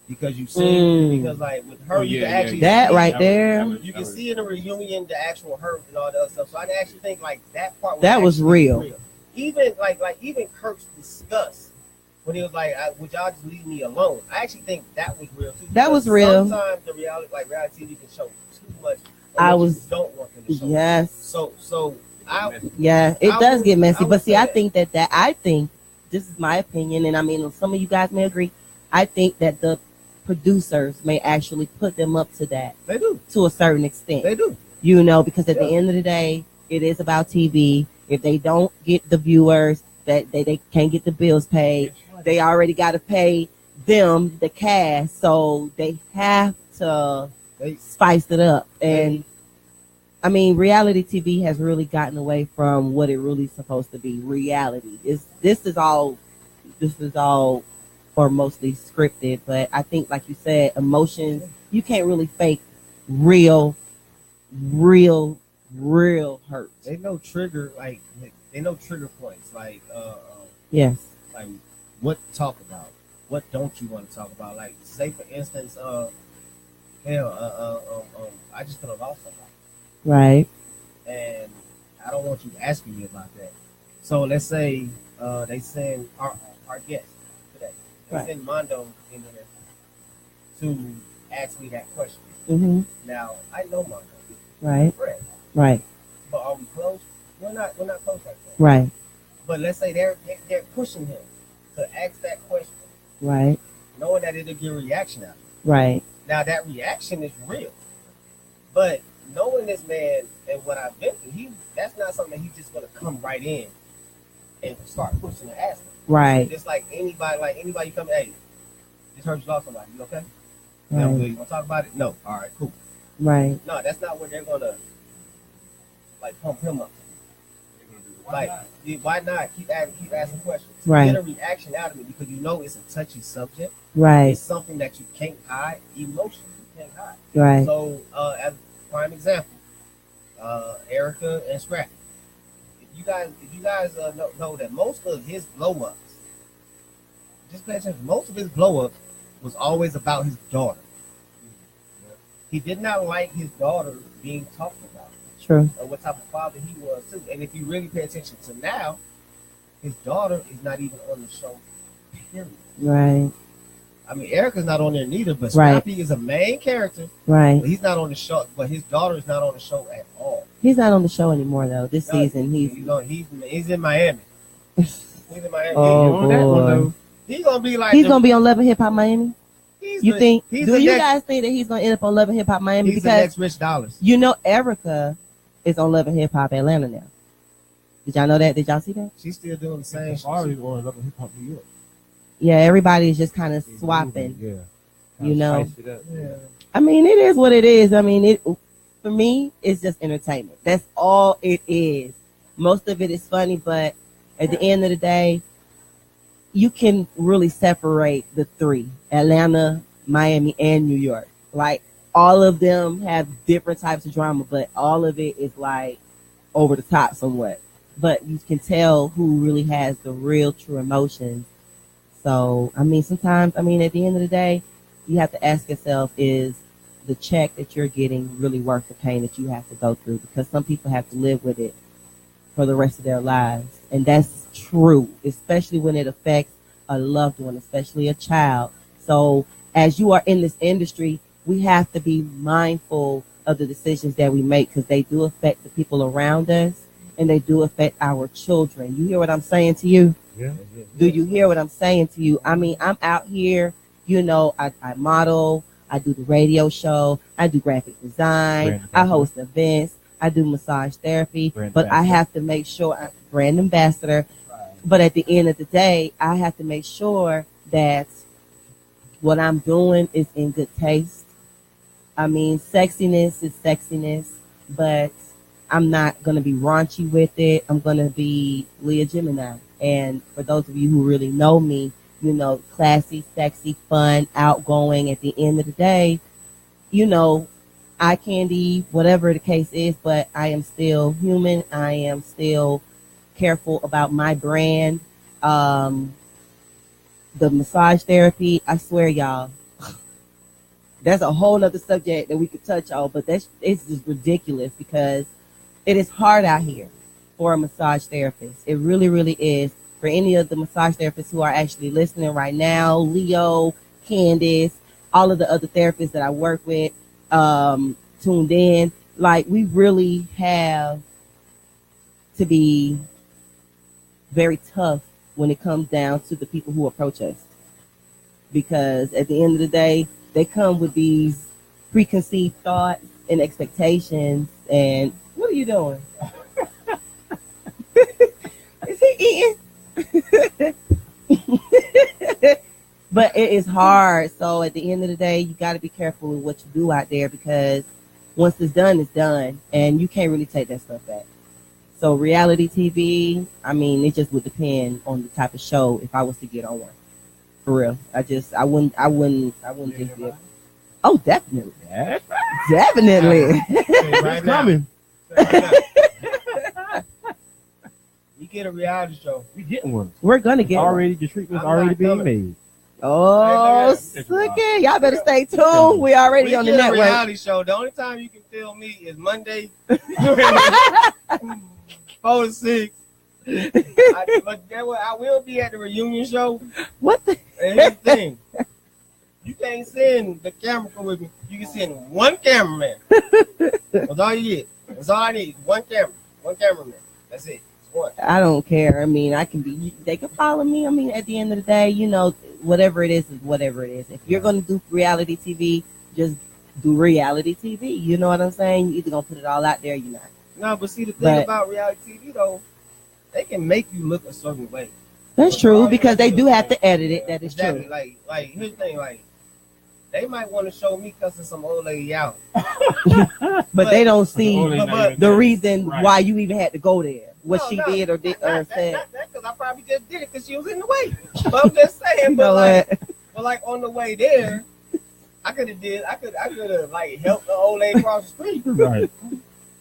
because you see, because like with her, you can actually That see, right there. you can see in the reunion the actual hurt and all the other stuff. So I actually think like that part That was actually real. Even even Kirk's disgust when he was like, "Would y'all just leave me alone?" I actually think that was real too. That was because real. Sometimes the reality TV can show too much. You don't want them to show. Yes. So Yeah, it I does would- get messy. I would But see, say I that. think that I think this is my opinion, and I mean, some of you guys may agree. I think that the producers may actually put them up to that they do. to a certain extent. They do. You know, because at the Yeah. end of the day, it is about TV. If they don't get the viewers, that they can't get the bills paid, they already got to pay them, the cast, so they have to spice it up. And I mean, reality TV has really gotten away from what it really supposed to be. Reality this is all or mostly scripted, but I think, like you said, emotions, you can't really fake real hurt. They know trigger points Yes. like what to talk about, what don't you want to talk about. Like say for instance, I just could have lost somebody, Right. and I don't want you asking me about that. So let's say they send our guest today. They Right. send Mondo in here to ask me that question. Mm-hmm. Now I know Mondo, Right. Fred, Right. but are we close? We're not close like that. Right. But let's say they're pushing him to ask that question, Right. knowing that it'll get a reaction out of it. Right. Now that reaction is real, but knowing this man and what I've been through, that's not something that he's just gonna come right in and start pushing and asking. Right. Just like anybody come, hey, just heard you lost somebody. You okay? Yeah, I'm Right. good. You wanna talk about it? No. All right, cool. Right. No, that's not what they're gonna like pump him up. Like, why not keep asking questions? Right. Get a reaction out of it because you know it's a touchy subject. Right. It's something that you can't hide. Emotions you can't hide. Right. So, as a prime example, Erica and Scrappy. If you guys know that most of his blow ups, just pay attention. Most of his blow ups was always about his daughter. He did not like his daughter being talked about, True. or what type of father he was too. And if you really pay attention to now, his daughter is not even on the show. Period. Right. I mean, Erica's not on there neither, but Right. Scrappy is a main character. Right. But he's not on the show. But his daughter is not on the show at all. He's not on the show anymore though. This season He's in Miami. He's in Miami. Oh, on that one, boy. though. He's gonna be like He's gonna be on Love and Hip Hop Miami. You think? He's Do the you next, guys think that he's gonna end up on Love and Hip Hop Miami? He's the Because next Rich Dollars. you know Erica is on Love and Hip Hop Atlanta now. Did y'all know that? Did y'all see that? She's still doing the same. It's already on Love and Hip Hop New York. Yeah, everybody's just kind of swapping. Yeah. You know? Spice it up. Yeah. I mean, it is what it is. I mean, it for me, it's just entertainment. That's all it is. Most of it is funny, but at the end of the day, you can really separate the three: Atlanta, Miami, and New York. Like all of them have different types of drama, but all of it is like over the top somewhat. But you can tell who really has the real true emotions. So, I mean, sometimes, I mean, at the end of the day, you have to ask yourself, is the check that you're getting really worth the pain that you have to go through? Because some people have to live with it for the rest of their lives. And that's true, especially when it affects a loved one, especially a child. So as you are in this industry, we have to be mindful of the decisions that we make because they do affect the people around us and they do affect our children. You hear what I'm saying to you? Yeah. Do you hear what I'm saying to you? I mean, I'm out here, you know, I model, I do the radio show, I do graphic design, I host events, I do massage therapy, but I have to make sure I'm brand ambassador. But at the end of the day, I have to make sure that what I'm doing is in good taste. I mean, sexiness is sexiness, but I'm not going to be raunchy with it. I'm going to be Leah Gemini. And for those of you who really know me, you know, classy, sexy, fun, outgoing. At the end of the day, you know, eye candy, whatever the case is, but I am still human. I am still careful about my brand. The massage therapy, I swear, y'all, that's a whole other subject that we could touch on, but it's just ridiculous because it is hard out here for a massage therapist. It really, really is. For any of the massage therapists who are actually listening right now, Leo, Candace, all of the other therapists that I work with, tuned in, like we really have to be very tough when it comes down to the people who approach us. Because at the end of the day, they come with these preconceived thoughts and expectations. And what are you doing? Is he eating? But it is hard. So at the end of the day, you got to be careful with what you do out there because once it's done, and you can't really take that stuff back. So reality TV, I mean, it just would depend on the type of show if I was to get on one. For real. I wouldn't just be. Oh, definitely. That's Definitely. Right it's now. coming. You get a reality show. We getting one. We're gonna get one. Already, the treatment's I'm already not being coming. made. Oh, Hey, look at y'all better stay tuned. We already We on the get a network. reality show. The only time you can feel me is Monday, 4 to 6. But that way, I will be at the reunion show. What the? And here's the thing. You can't send the camera crew with me. You can send one cameraman. That's all you get. That's all I need. One cameraman. That's it. It's one. I don't care. I mean, I can be. They can follow me. I mean, at the end of the day, you know, whatever it is whatever it is. If you're gonna do reality TV, just do reality TV. You know what I'm saying? You either gonna put it all out there, or you're not. No, but see the thing But- about reality TV though, they can make you look a certain way. That's true because they do have to edit it. That is Exactly. true. Like here's the thing. Like they might want to show me cussing some old lady out, But they don't see but- the reason Right. why you even had to go there. What No, she no, did or did or not said. that because I probably just did it because she was in the way. But I'm just saying. You But know like, what? but like on the way there, I could have like helped the old lady cross the street. Right.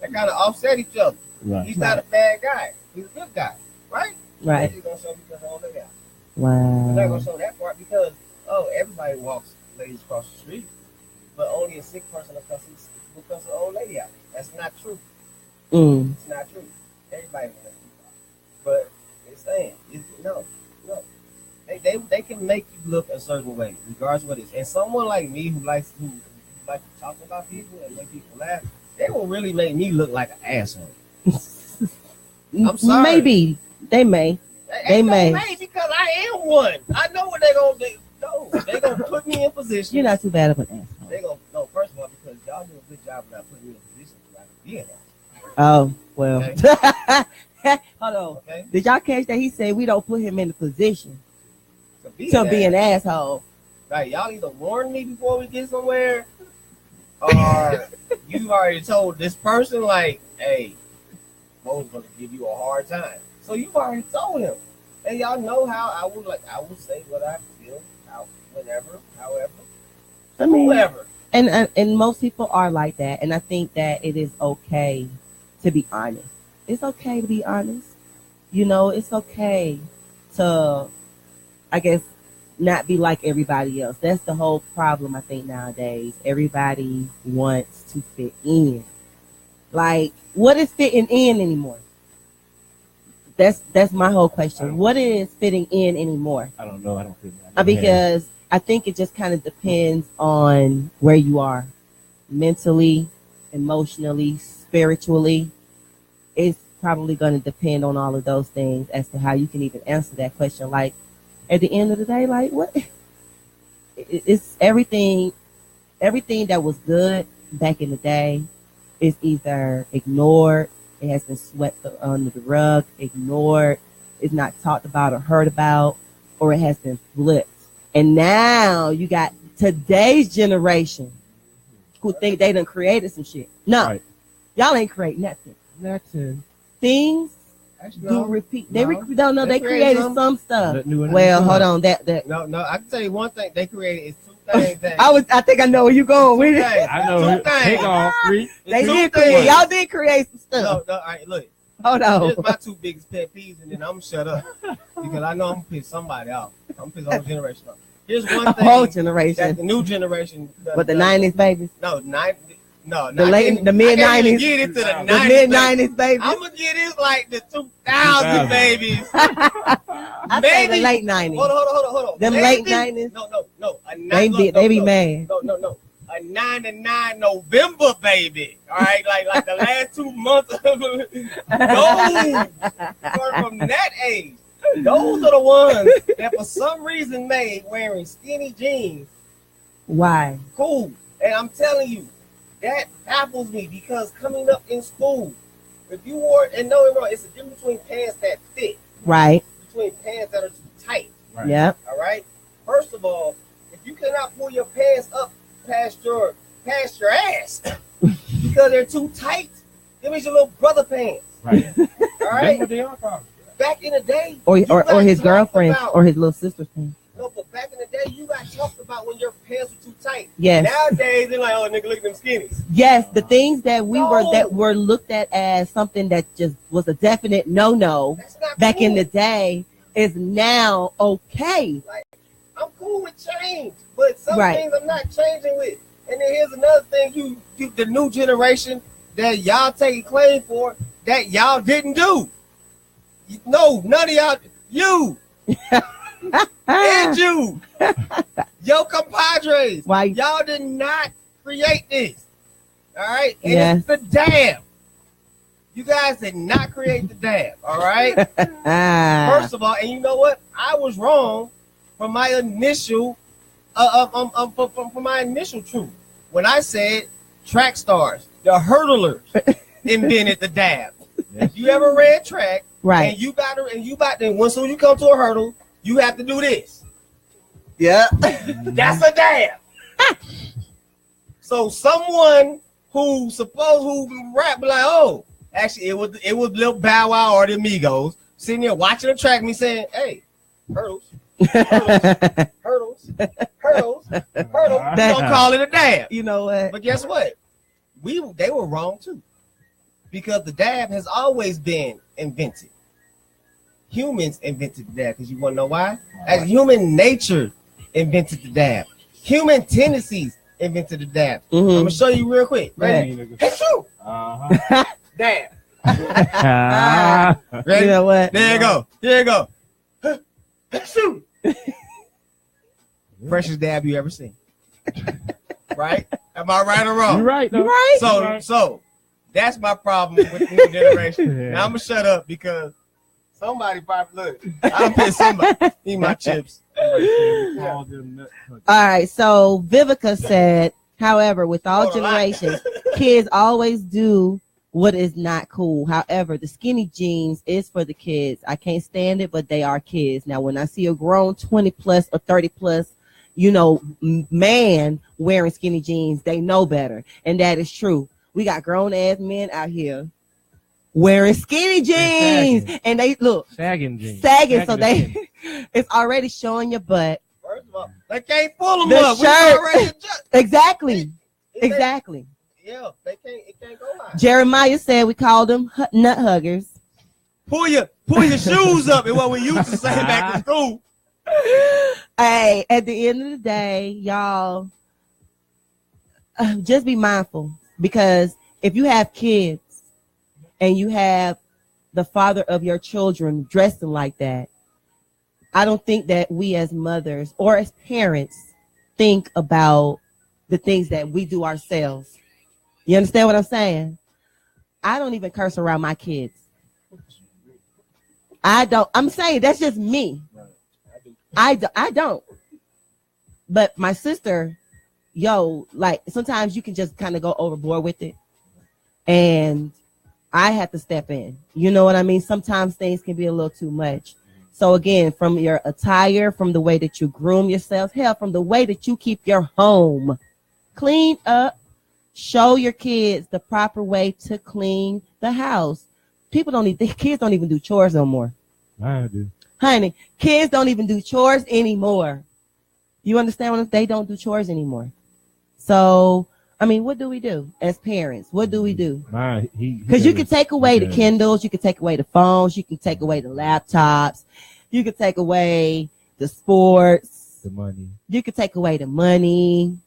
They kind of offset each other. Right. He's not a bad guy. He's a good guy, right? Right. He's gonna show me because of old lady out. I'm not Wow. gonna show that part because everybody walks ladies across the street, but only a sick person will cuss an old lady out. That's not true. Mm. It's not true. Everybody will cuss people out. But It's saying, no. They can make you look a certain way, regardless of what it is. And someone like me who likes to talk about people and make people laugh, they will really make me look like an asshole. I'm sorry. Maybe they may. They may. Because I am one. I know what they're gonna do. No, they're gonna put me in position. You're not too bad of an asshole. They gonna no. First of all, because y'all do a good job of not putting me in position so I can be an asshole. Oh well. Okay. Hold on. Okay. Did y'all catch that? He said we don't put him in the position To be an asshole. Like y'all either warn me before we get somewhere, or you've already told this person like, "Hey, Mo's gonna give you a hard time." So you've already told him, and y'all know how I would say what I feel, however, I mean, whoever. And most people are like that, and I think that it is okay to be honest. It's okay to be honest. You know, it's okay to, I guess, not be like everybody else. That's the whole problem, I think, nowadays. Everybody wants to fit in. Like, what is fitting in anymore? That's my whole question. What is fitting in anymore? I don't know. I don't think that. Because I think it just kind of depends on where you are mentally, emotionally, spiritually. It's probably going to depend on all of those things as to how you can even answer that question. Like, at the end of the day, like, what? It's everything that was good back in the day is either ignored, it has been swept under the rug, ignored, it's not talked about or heard about, or it has been flipped. And now you got today's generation who think they done created some shit. No, Right. Y'all ain't create nothing. Things do repeat. They created some stuff. That new and Well, new. hold on. That No, I can tell you one thing they created is two things that I think I know where you going with it. I know. Two things. Take off. Three. They Two did create. things. Y'all did create some stuff. No, all right, look. Hold Here's on. my two biggest pet peeves, and then I'm gonna shut up because I know I'm gonna piss somebody off. I'm gonna piss the whole generation off. Here's one A thing whole that generation. the new generation, But the 90s babies. no, The late, the mid I can't even 90s. get it to the The 90s. The mid 90s babies. I'm gonna get it like the 2000 babies. I say the late 90s. Hold on. Them Maybe- late 90s. No. They be mad. No. A 99 November baby. All right, like the last 2 months of those from that age. Those are the ones that for some reason made wearing skinny jeans Why? cool. And I'm telling you, that baffles me because coming up in school, if you wore, and no, it wrong, it's a difference between pants that fit, Right. between pants that are too tight. Right. Yep. All right. First of all, if you cannot pull your pants up past your ass because they're too tight, that means your little brother pants. Right. All That's right. what they are from. Back in the day, Or you got his talked girlfriend about- or his little sister's thing. No, but back in the day, you got talked about when your pants were too tight. Yes. Nowadays, they're like, oh, nigga, look at them skinnies. Yes, the things that No. were looked at as something that just was a definite no That's not back in cool. the day is now okay. I'm cool with change, but some Right. things I'm not changing with. And then here's another thing: you the new generation that y'all taking claim for that y'all didn't do. No, none of y'all. You and you, your compadres. Why? Y'all did not create this. All right, and Yes. it's the dab. You guys did not create the dab. All right. First of all, and you know what? I was wrong from my initial from my initial truth when I said track stars, the hurdlers invented the dab. Yes. You ever ran track, Right. and you about to once you come to a hurdle, you have to do this. Yeah. That's a dab. So someone who rap be like, oh, actually it was Lil Bow Wow or the Amigos sitting there watching the track, me saying, hey, hurdles. Hurdles. Don't call it a dab. You know what? But guess what? They were wrong too. Because the dab has always been invented. Humans invented the dab. Because you want to know why? As human nature invented the dab. Human tendencies invented the dab. I'm Mhm. gonna show you real quick. Ready? Right. It's true. Uh-huh. Dab. Ready? You know what? There you go. There you go. Shoot. Freshest dab you ever seen. Right? Am I right or wrong? You're right. You right? So that's my problem with the new generation. Now I'm gonna shut up because somebody probably look. I don't pay somebody eat my chips. All right. So Vivica said, however, with all generations, kids always do what is not cool. However, the skinny jeans is for the kids. I can't stand it, but they are kids. Now, when I see a grown 20 plus or 30 plus, man wearing skinny jeans, they know better. And that is true. We got grown ass men out here wearing skinny jeans and they look sagging jeans. Sagging so they it's already showing your butt. First of all, they can't pull them up. Shirt. Exactly. Exactly. Yeah, it can't go high. Jeremiah said we called them nut huggers. Pull your shoes up is what we used to say back in school. Hey, at the end of the day, y'all, just be mindful, because if you have kids and you have the father of your children dressing like that, I don't think that we as mothers or as parents think about the things that we do ourselves. You understand what I'm saying? I don't even curse around my kids. I don't. I'm saying that's just me. I don't. But my sister, like sometimes you can just kind of go overboard with it. And I have to step in. You know what I mean? Sometimes things can be a little too much. So again, from your attire, from the way that you groom yourself, hell, from the way that you keep your home cleaned up, show your kids the proper way to clean the house. Kids don't even do chores no more. I do. Honey, kids don't even do chores anymore. You understand what they don't do chores anymore? So, I mean, what do we do as parents? What do we do? Because you can take away the Kindles, you can take away the phones, you can take away the laptops, you can take away the sports, the money. You can take away the money.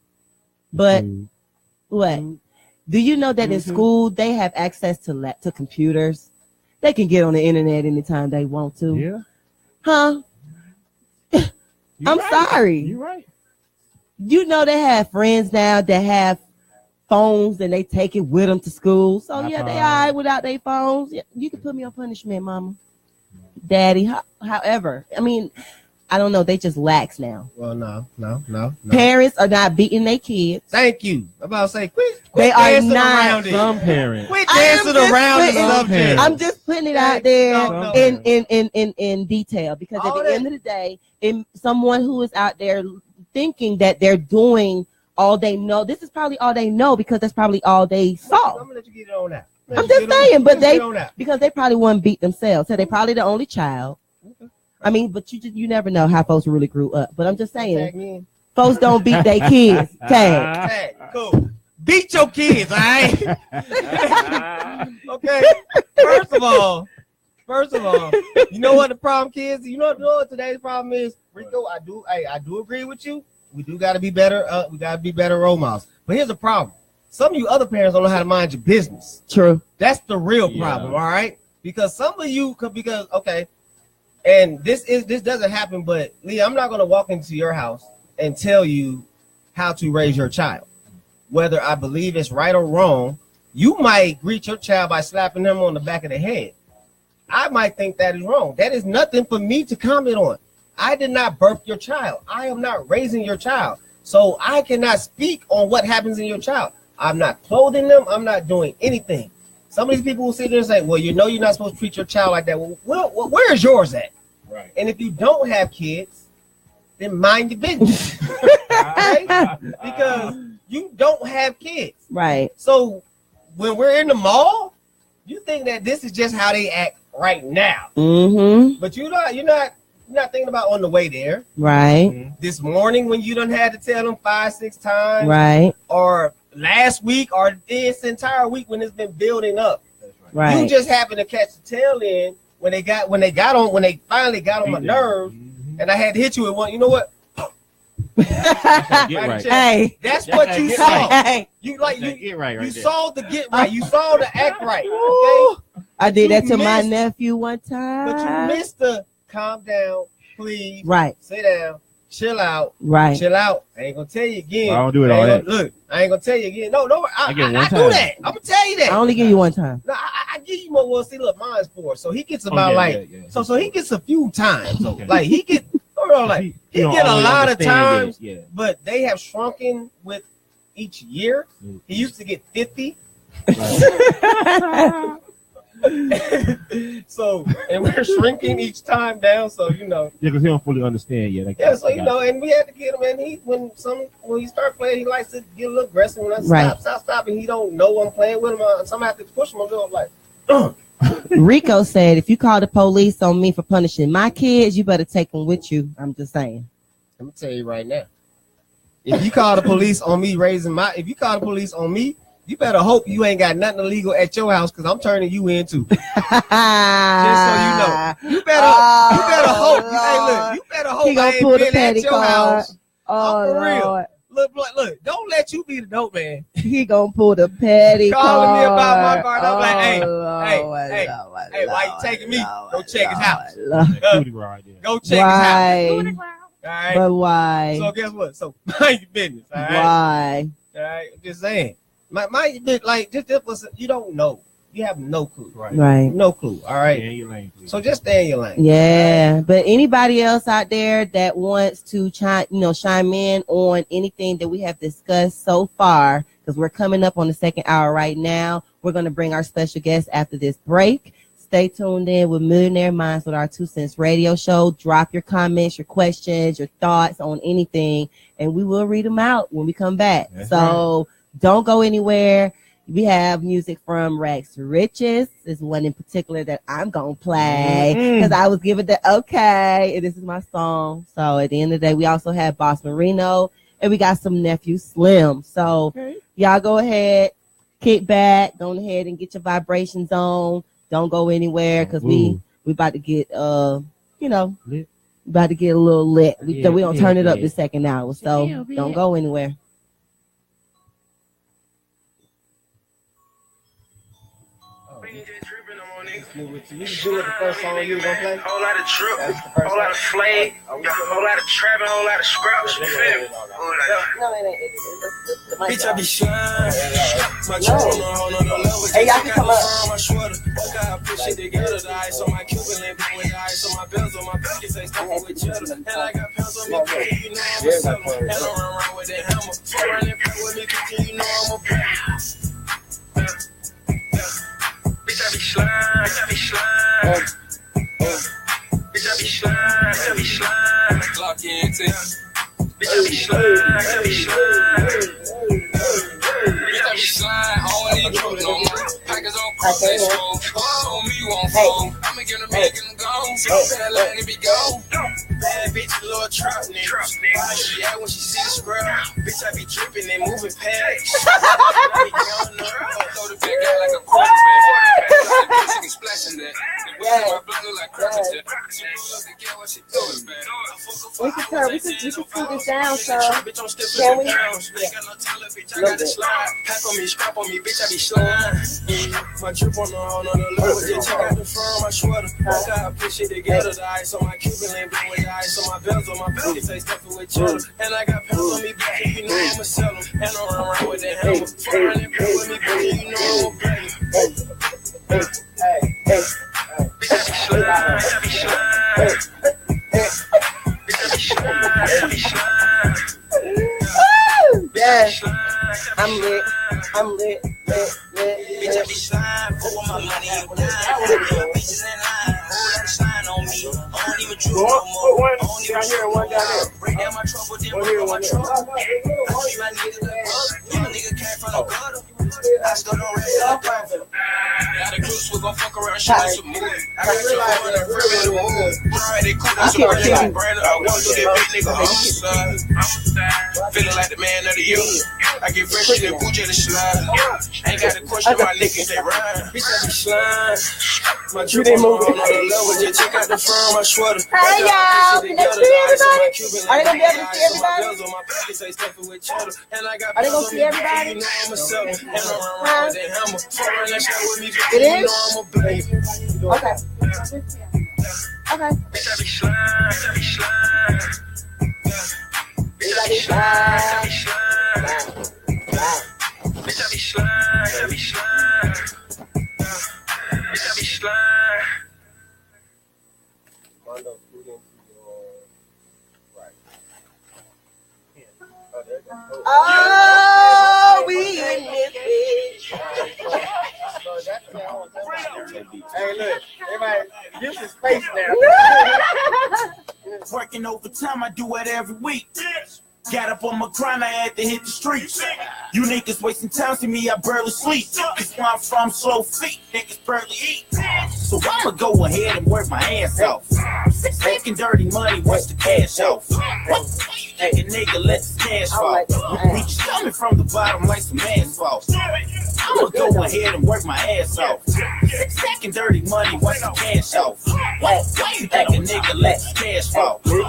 But what? Do you know that in school they have access to computers? They can get on the internet anytime they want to. Yeah. Huh? I'm sorry. You're right. You know they have friends now that have phones and they take it with them to school. So yeah, they all right without their phones. Yeah, you can put me on punishment, mama, daddy. However, I mean, I don't know. They just lax now. Well, no. Parents are not beating their kids. Thank you. I'm about to say, quit they are not. Around some parents. Quit dancing around the subject. I'm just putting it out there in detail, because at the end of the day, someone who is out there thinking that they're doing all they know, this is probably all they know, because that's probably all they saw. I'm gonna let you get it on that. I'm just saying, but because they probably wouldn't beat themselves, so they probably the only child. Okay. I mean, but you never know how folks really grew up. But I'm just saying, folks don't beat their kids. Tag. Cool. Beat your kids, all right? Okay. First of all, you know what the problem is? You know what today's problem is? Rico, I do agree with you. We do got to be better. We got to be better role models. But here's the problem. Some of you other parents don't know how to mind your business. True. That's the real problem, all right? Because some of you okay. And this doesn't happen, but Leah, I'm not going to walk into your house and tell you how to raise your child. Whether I believe it's right or wrong, you might greet your child by slapping them on the back of the head. I might think that is wrong. That is nothing for me to comment on. I did not birth your child. I am not raising your child. So I cannot speak on what happens in your child. I'm not clothing them. I'm not doing anything. Some of these people will sit there and say, well, you're not supposed to treat your child like that. Well, where's yours at? Right. And if you don't have kids, then mind your business. Right? Because you don't have kids. Right. So when we're in the mall, you think that this is just how they act right now. Mm-hmm. But you're not thinking about on the way there. Right. Mm-hmm. This morning when you done had to tell them 5-6 times. Right. Or last week or this entire week when it's been building up. Right. You just happen to catch the tail end when they finally got on my nerves, and I had to hit you with one. You know what? Get right. Hey, That's what you Get saw. hey, You like Get right you right there. saw the get right. You saw the act right. Okay, I did that to my missed- nephew one time. but you missed the calm down, please. Right, Sit down, chill out. right. Chill out. I ain't gonna tell you again. Well, I don't do it I all ain't that. gonna- Look, I ain't gonna tell you again. No, I get one I time. do that. I'm gonna tell you that. I only give you one time. No, I give you more. Well, see, look, mine's 4, so he gets about Yeah. so he gets a few times. So Okay. like he get, like he don't get a always lot of understand times, it. Yeah. but they have shrunken with each year. Mm. He used to get 50. Right. So and we're shrinking each time down. So you know. Yeah, because he don't fully understand yet. Like, Yeah, so you know, and we had to get him. And he, when he start playing, he likes to get a little aggressive. When I Right. stop, and he don't know I'm playing with him. Some have to push him a little. I'm like, Rico said, if you call the police on me for punishing my kids, you better take them with you. I'm just saying. let me tell you right now. If you call the police on me if you call the police on me, you better hope you ain't got nothing illegal at your house, because I'm turning you in too. Just so you know, you better hope. Hey, look, you better hope He gonna I ain't pull the been at petty your card. house. Oh, for real. Lord. Look, don't let you be the dope man. He gonna pull the petty Calling card. me about my card. I'm like, hey, Lord, hey, Lord, hey, why you taking me? Go check his house. Lord. Cootie right there. Go check his house. Why? All right. But why? So guess what? So mind your business. All right. Why? All right. I'm just saying. My like just listen. You don't know. You have no clue. Right. No clue. All right. Stay in your lane, please. So just stay in your lane. Yeah, but anybody else out there that wants to chime in on anything that we have discussed so far, because we're coming up on the second hour right now. We're going to bring our special guest after this break. Stay tuned in with Millionaire Minds with our 2 Cents radio show. Drop your comments, your questions, your thoughts on anything, and we will read them out when we come back. That's So don't go anywhere. We have music from Rags to Riches. There's one in particular that I'm going to play because I was given the okay, and this is my song. So at the end of the day, we also have Boss Marino, and we got some Nephew Slim. So y'all go ahead, kick back, go ahead and get your vibrations on. Don't go anywhere because we about to get, lit. about to get a little lit. We going to turn it up yeah. the second hour. So don't go anywhere. You just do it the first song you was gonna play. Whole lot of drip, whole lot of flay, whole lot of trapping, whole lot of scraps. You feel me? Bitch, I be slime. My trip on the whole nother level. Hey, y'all can come up. My sweater. I put shit together. The ice on my Cuban link with the ice on my bells on my back. Say stuff with cheddar. And I got pounds on me, bitch, you know I'm a seller. And I run around with that hammer. So run and play with me, bitch, you know I'm a player. Bitch, I be slime, bitch, I be slime. Bitch, I be slime, bitch, I be slime. Lock in, take. Bitch, I be slime, bitch, I be slime. Bitch, I be slime. I don't need drugs no more. Packers on cross, they slow. On me, won't fall. I'ma get them back and gone. So bad line and be gone. Bad bitch, a little trap nigga. Why she at when she see the scrub? Bitch, I be dripping and moving past. I be counting up. Throw the back out like a quarterback. She can splash in that. The way my blood look like crack attack. She pull up the girl when she throw it back. We can cool this down, so Bitch, I'm still in pounds. Ain't got no talent, bitch. I got to slide. Pack on me, scrap on me, bitch. I be slime. My drip on the whole nother level. Just check out the front, my sweater. I put shit together. The ice on my Cuban link with the ice on my bells on my belly. Say stuff with cheddar. And I got pounds on me, bitch. You know I'm a seller. And I run around with that hammer. So run and play with me, bitch. You know I'm a player. Bitch, I be slime, bitch, I be slime. Bitch, I be slime, bitch, I be slime. yes, I'm lit. Lit. Bitch, I be slime, fuck with my money and dime. Bitches in line, whole lot of slime on me. I don't even drink no more. I don't even drink no more. Break down my trouble, then break down my trouble. I treat my niggas like butter. My nigga came from the gutter. I still don't rest in the profit. Got a goose, we gon' fuck around, show us some movie. I got your phone and free with the move. Alright, cool, that's a brand brand. I want to do that big nigga homicide. Feeling like the man of the year. I get fresh in the Gucci to slide. Ain't got a question, my niggas they ride. Bitch, I be slime. My trip on love with you. Check out the firm, my sweater. Hey y'all, can they see everybody? Are they gonna be able to see everybody? Are they gonna see everybody? It is? Okay. Okay. Oh, we in this bitch. Hey, look, everybody, this is space now. Working overtime, I do it every week. Got up on my grind, I had to hit the streets. You niggas wasting time, see me, I barely sleep. That's why I'm from slow feet, niggas barely eat. So I'ma go ahead and work my ass off. Making dirty money, what's the cash off? Hey, a nigga, let the cash fall. We coming from the bottom like some asphalt. I'ma go ahead and work my ass off. Making dirty money, what's the cash off? Why you think a nigga let the cash fall? We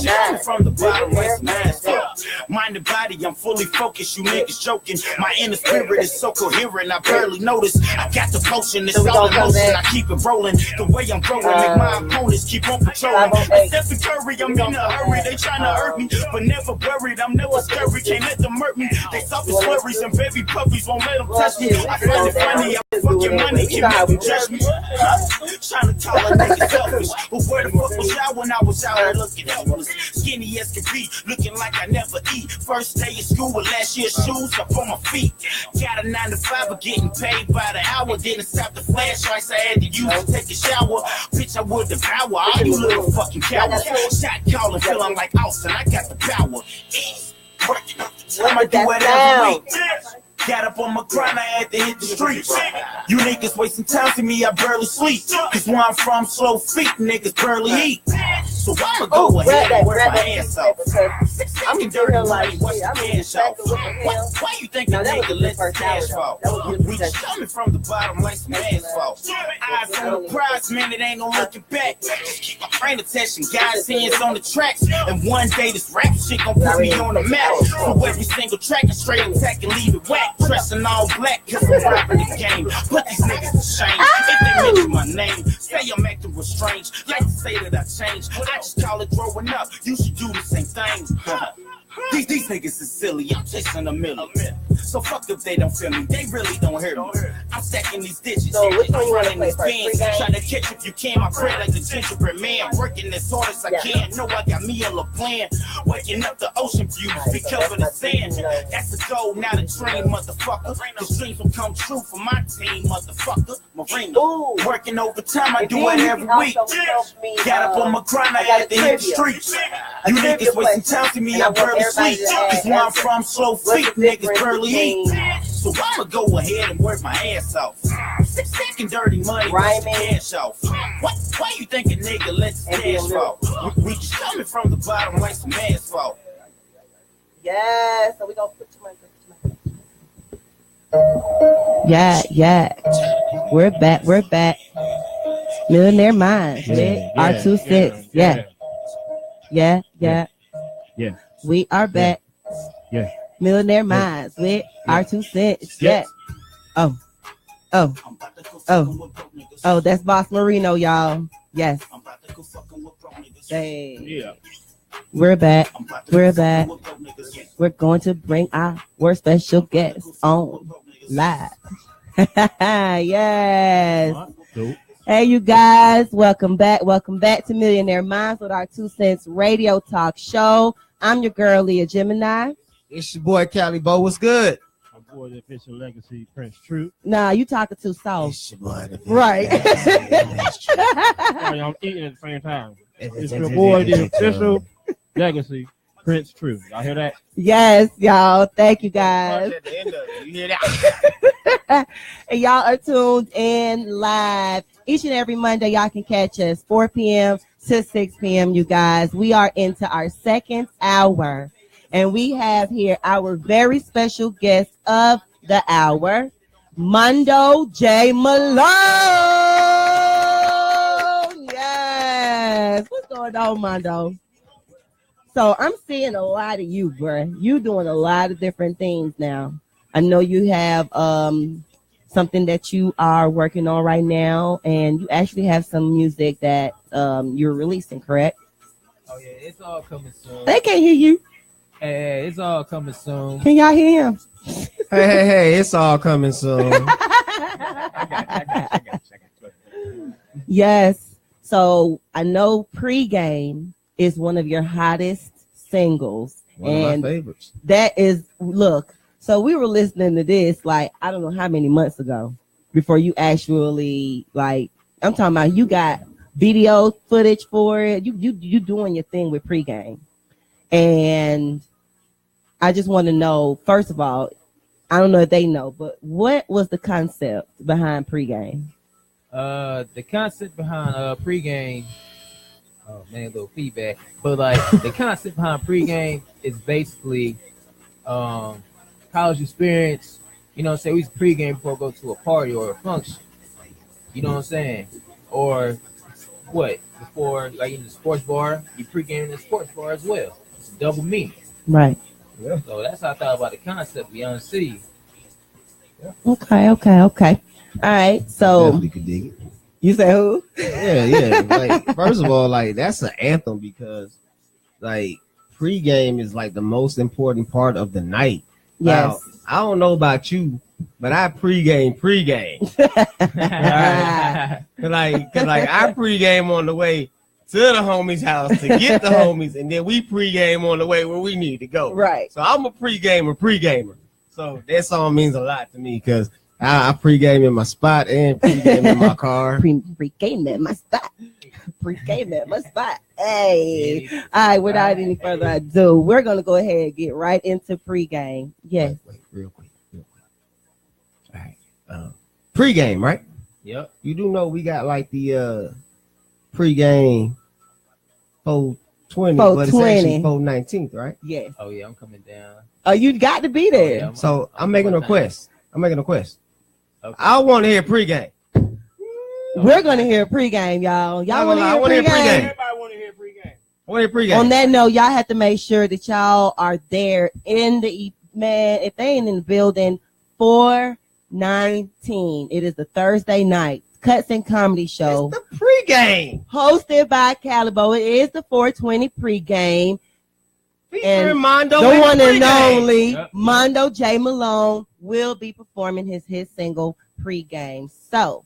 coming from the bottom like some asphalt. Mind and body, I'm fully focused. You niggas joking. My inner spirit is so coherent, I barely notice. I got the potion, it's all in motion. I keep it rolling. The way I'm rolling, make my opponents keep on patrolling. Stephen Curry, I'm in a hurry. They tryna hurt me, but never worried. I'm never scary. Can't let them hurt me. They soft as flurries and baby puppies won't let them touch me. I find it funny. I'm fucking money. Can make them judge me. Tryna call a nigga selfish, but where the fuck was y'all when I was out here looking helpless? Skinny as can be, looking like I never eat. First day of school with last year's shoes up on my feet. Got a 9 to 5, but getting paid by the hour. Didn't stop the flashlights, I had to use to take a shower. Bitch, I would devour all you little fucking cowards. Shot calling, feeling like Austin. I got the power. Working up the time, I do it every week. Got up on my grind, I had to hit the streets. You niggas wasting time, see me, I barely sleep. Cause where I'm from, slow feet, niggas barely eat. So I'ma go ahead and work my ass off. I'm in dirty money, what's the cash off? Why you think a nigga let the cash fall? We just coming from the bottom like some asphalt. Eyes on the prize, man, it ain't no looking back. Just keep my brain attention, God's hands on the tracks. And one day this rap shit gon' put me on the map. So every single track, I straight attack and leave it whack. Dressing all black, cause I'm rapping the game. Put these niggas to shame. If they mention my name, say I'm acting real strange. Like to say that I changed. I just call it growing up. You should do the same thing. These niggas is silly. I'm chasing a million. So fuck if they don't feel me. They really don't hear me. I'm stacking these digits. So which one you want to play first? Trying to catch if you can. My bread like the gingerbread man. Working as hard as I can. Know I got me a little plan. Waking up the ocean views. Be covered in sand. That's the goal, not a dream, motherfucker. The dreams will come true for my team, motherfucker. Marina. Working overtime, I do it every week. Got up on my grind, I had to hit the streets. You niggas wasting time to me, I barely sleep. Cause where I'm from, slow feet, niggas barely eat. So I'ma go ahead and work my ass off. Second dirty money, what's the cash off? Why you think a nigga lets the cash fall? We just coming from the bottom like some asphalt. Yeah, so we gonna put your mic. Yeah. We're back. Millionaire Minds with our 2 cents. Yeah. We are back. Yeah. Millionaire Minds with our 2 cents. Yeah. Oh, that's Boss Marino, y'all. Yes. Hey. Yeah. We're back. We're going to bring our special guest on live. Yes. Hey, you guys. Welcome back to Millionaire Minds with our 2 cents radio talk show. I'm your girl, Leah Gemini. It's your boy, Cali Bo. What's good? My boy, the official legacy, Prince True. Nah, you talking too soft. It's your boy, Right. Sorry, I'm eating at the same time. It's your boy, the official legacy, Prince True. Y'all hear that? Yes, y'all. Thank you, guys. At the end of it. You hear that? And y'all are tuned in live each and every Monday. Y'all can catch us 4 p.m. to 6 p.m. You guys, we are into our second hour, and we have here our very special guest of the hour, Mondo J. Malone. going on, Mondo? So I'm seeing a lot of you, bruh. You doing a lot of different things now. I know you have something that you are working on right now, and you actually have some music that you're releasing, correct? Oh yeah, it's all coming soon. They can't hear you. Hey, it's all coming soon. Can y'all hear him? Hey, it's all coming soon. I got you. Yes. So I know Pregame is one of your hottest singles. One and of my favorites. that is, look, so we were listening to this like I don't know how many months ago before you actually like I'm talking about you got video footage for it. You doing your thing with Pregame. And I just want to know, first of all, I don't know if they know, but what was the concept behind Pregame? The concept behind Pregame. Oh man, a little feedback. But like the concept behind Pregame is basically college experience. You know what I'm saying? We used to pregame before we go to a party or a function. You know what I'm saying? Or what? Before like in the sports bar, you pregame in the sports bar as well. It's a double meaning. Right. Yeah. So that's how I thought about the concept beyond city. Okay. All right. So Definitely could dig it. you say who? Yeah. Like, first of all, like that's an anthem because like pregame is like the most important part of the night. Yes. Now, I don't know about you, but I pregame. Cause like I pregame on the way to the homie's house to get the homies, and then we pregame on the way where we need to go. Right. So I'm a pregamer. So that song means a lot to me because I pregame in my spot and pregame in my car. Pregame at my spot. Pregame at my spot. Hey. All right. Without any further ado, we're gonna go ahead and get right into pregame. Yes. Wait, real quick. All right. Pregame, right? Yep. You do know we got like the pregame 420, but it's 420. actually 419th, right? Yes. Oh yeah, I'm coming down. Oh, you got to be there. Yeah, So I'm making a request. Okay. I want to hear pregame. We're gonna hear pregame, y'all. Y'all want to I hear wanna hear pregame? pregame. Everybody want to hear pregame. I want to hear pregame. On that note, y'all have to make sure that y'all are there in the man. If they ain't in the building, 419. It is the Thursday night Cuts and Comedy Show. It's the pregame. Hosted by Calibo. It is the 420 pregame. Featuring And Mondo the and one and pregame. only Yep. Mondo J. Malone will be performing his single pregame. So,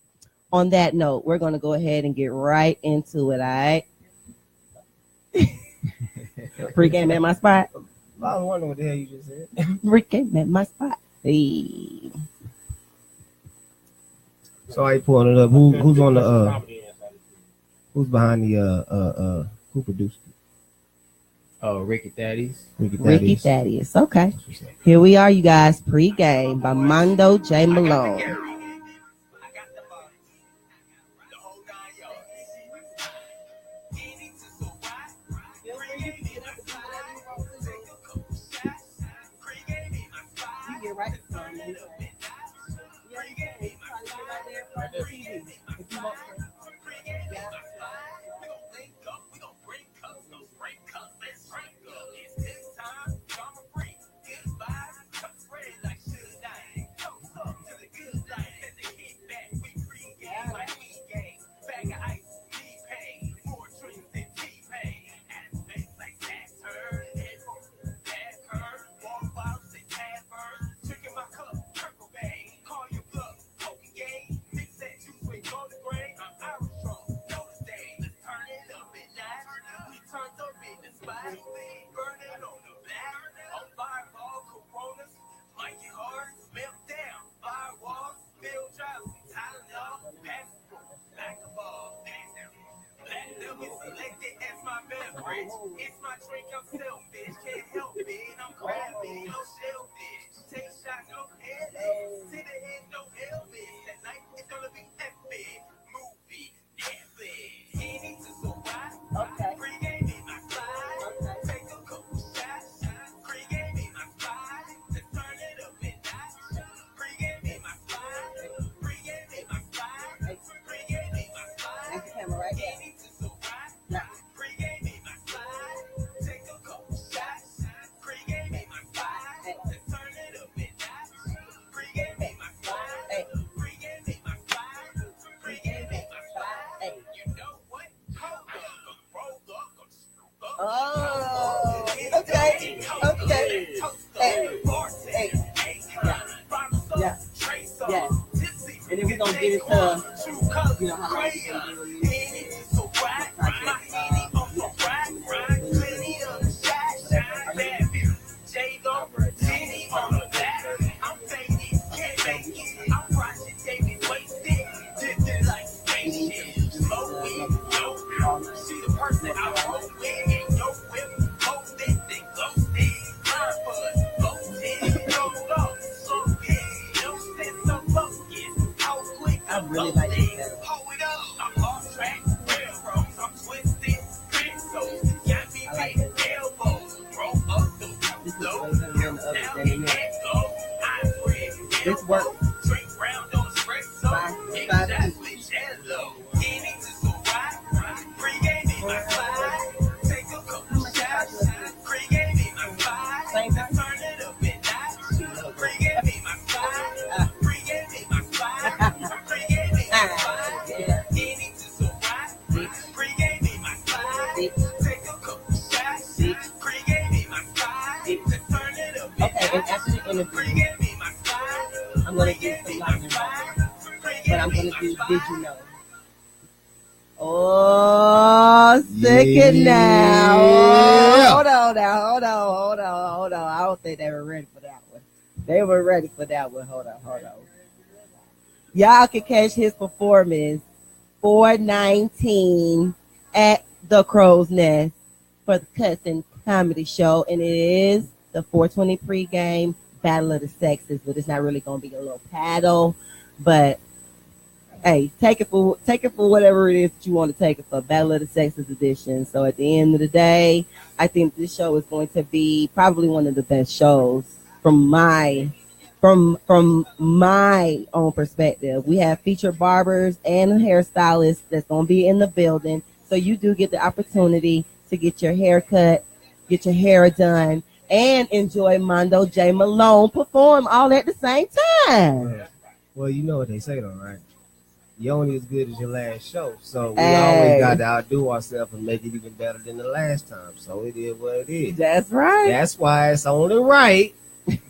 on that note, we're going to go ahead and get right into it, all right? Pregame at my spot. I was wondering what the hell you just said. Pregame at my spot. Hey. So I pulling it up. Who's on the who's behind the who produced it? Oh, Ricky Thaddeus. Ricky Thaddeus. Okay. Here we are, you guys. Pregame by Mondo J. Malone. It's my drink, I'm selfish, can't help it, I'm crappy, no shellfish, take shots, no headache, see the head, no helmet, that night it's gonna be epic, movie, Netflix, eating to survive, pregame in my slide, take a couple shots, pregame in my slide, let's turn it up and night, pregame in my slide, pregame in my slide, pregame in my slide, eating to survive, pregame. Oh, okay. Hey. Yeah. Yeah. And then we're going to get into, how much I really like this better. I like this. This is way better than the other than this works. Five. Okay, and after the interview, I'm gonna do some lightning rounds, but I'm gonna do Did You Know? Oh, second now. Oh, hold on. I don't think they were ready for that one. They were ready for that one. Hold on. Y'all can catch his performance 4/19 at the Crow's Nest for the Cuts and Comedy Show, and it is the 420 pregame Battle of the Sexes, but it's not really gonna be a little paddle, but hey, take it for whatever it is that you want to take it for. Battle of the Sexes edition. So at the end of the day, I think this show is going to be probably one of the best shows from my own perspective. We have featured barbers and hairstylists that's gonna be in the building, so you do get the opportunity to get your hair cut, get your hair done, and enjoy Mondo J. Malone perform all at the same time. Well, you know what they say though, right? You're only as good as your last show. So we Hey. always got to outdo ourselves and make it even better than the last time. So it is what it is. That's right. That's why it's only right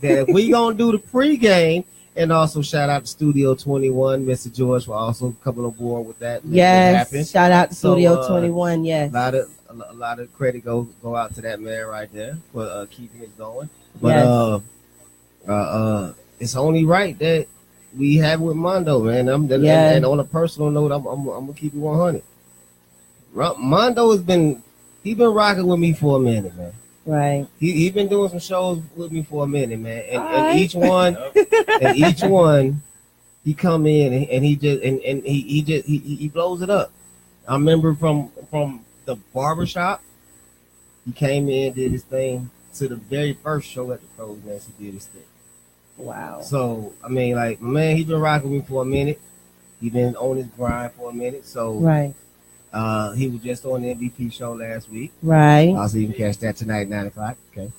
that if we going to do the pregame, and also shout out to Studio 21, Mr. George, for also coming on board with that. Yes. Shout out to So, Studio 21. Yes. A lot of credit go out to that man right there for keeping it going. But it's only right that we have with Mondo, man. And on a personal note, I'm gonna keep it 100. Mondo has been rocking with me for a minute, man. Right. He been doing some shows with me for a minute, man. And each one, he come in and he blows it up. I remember from the barbershop, he came in, did his thing, to the very first show at the Crow's Nest, he did his thing. Wow. So I mean, like, my man, he been rocking with me for a minute. He been on his grind for a minute. So right. He was just on the MVP show last week. Right. Also, you can catch that tonight at 9 o'clock. Okay.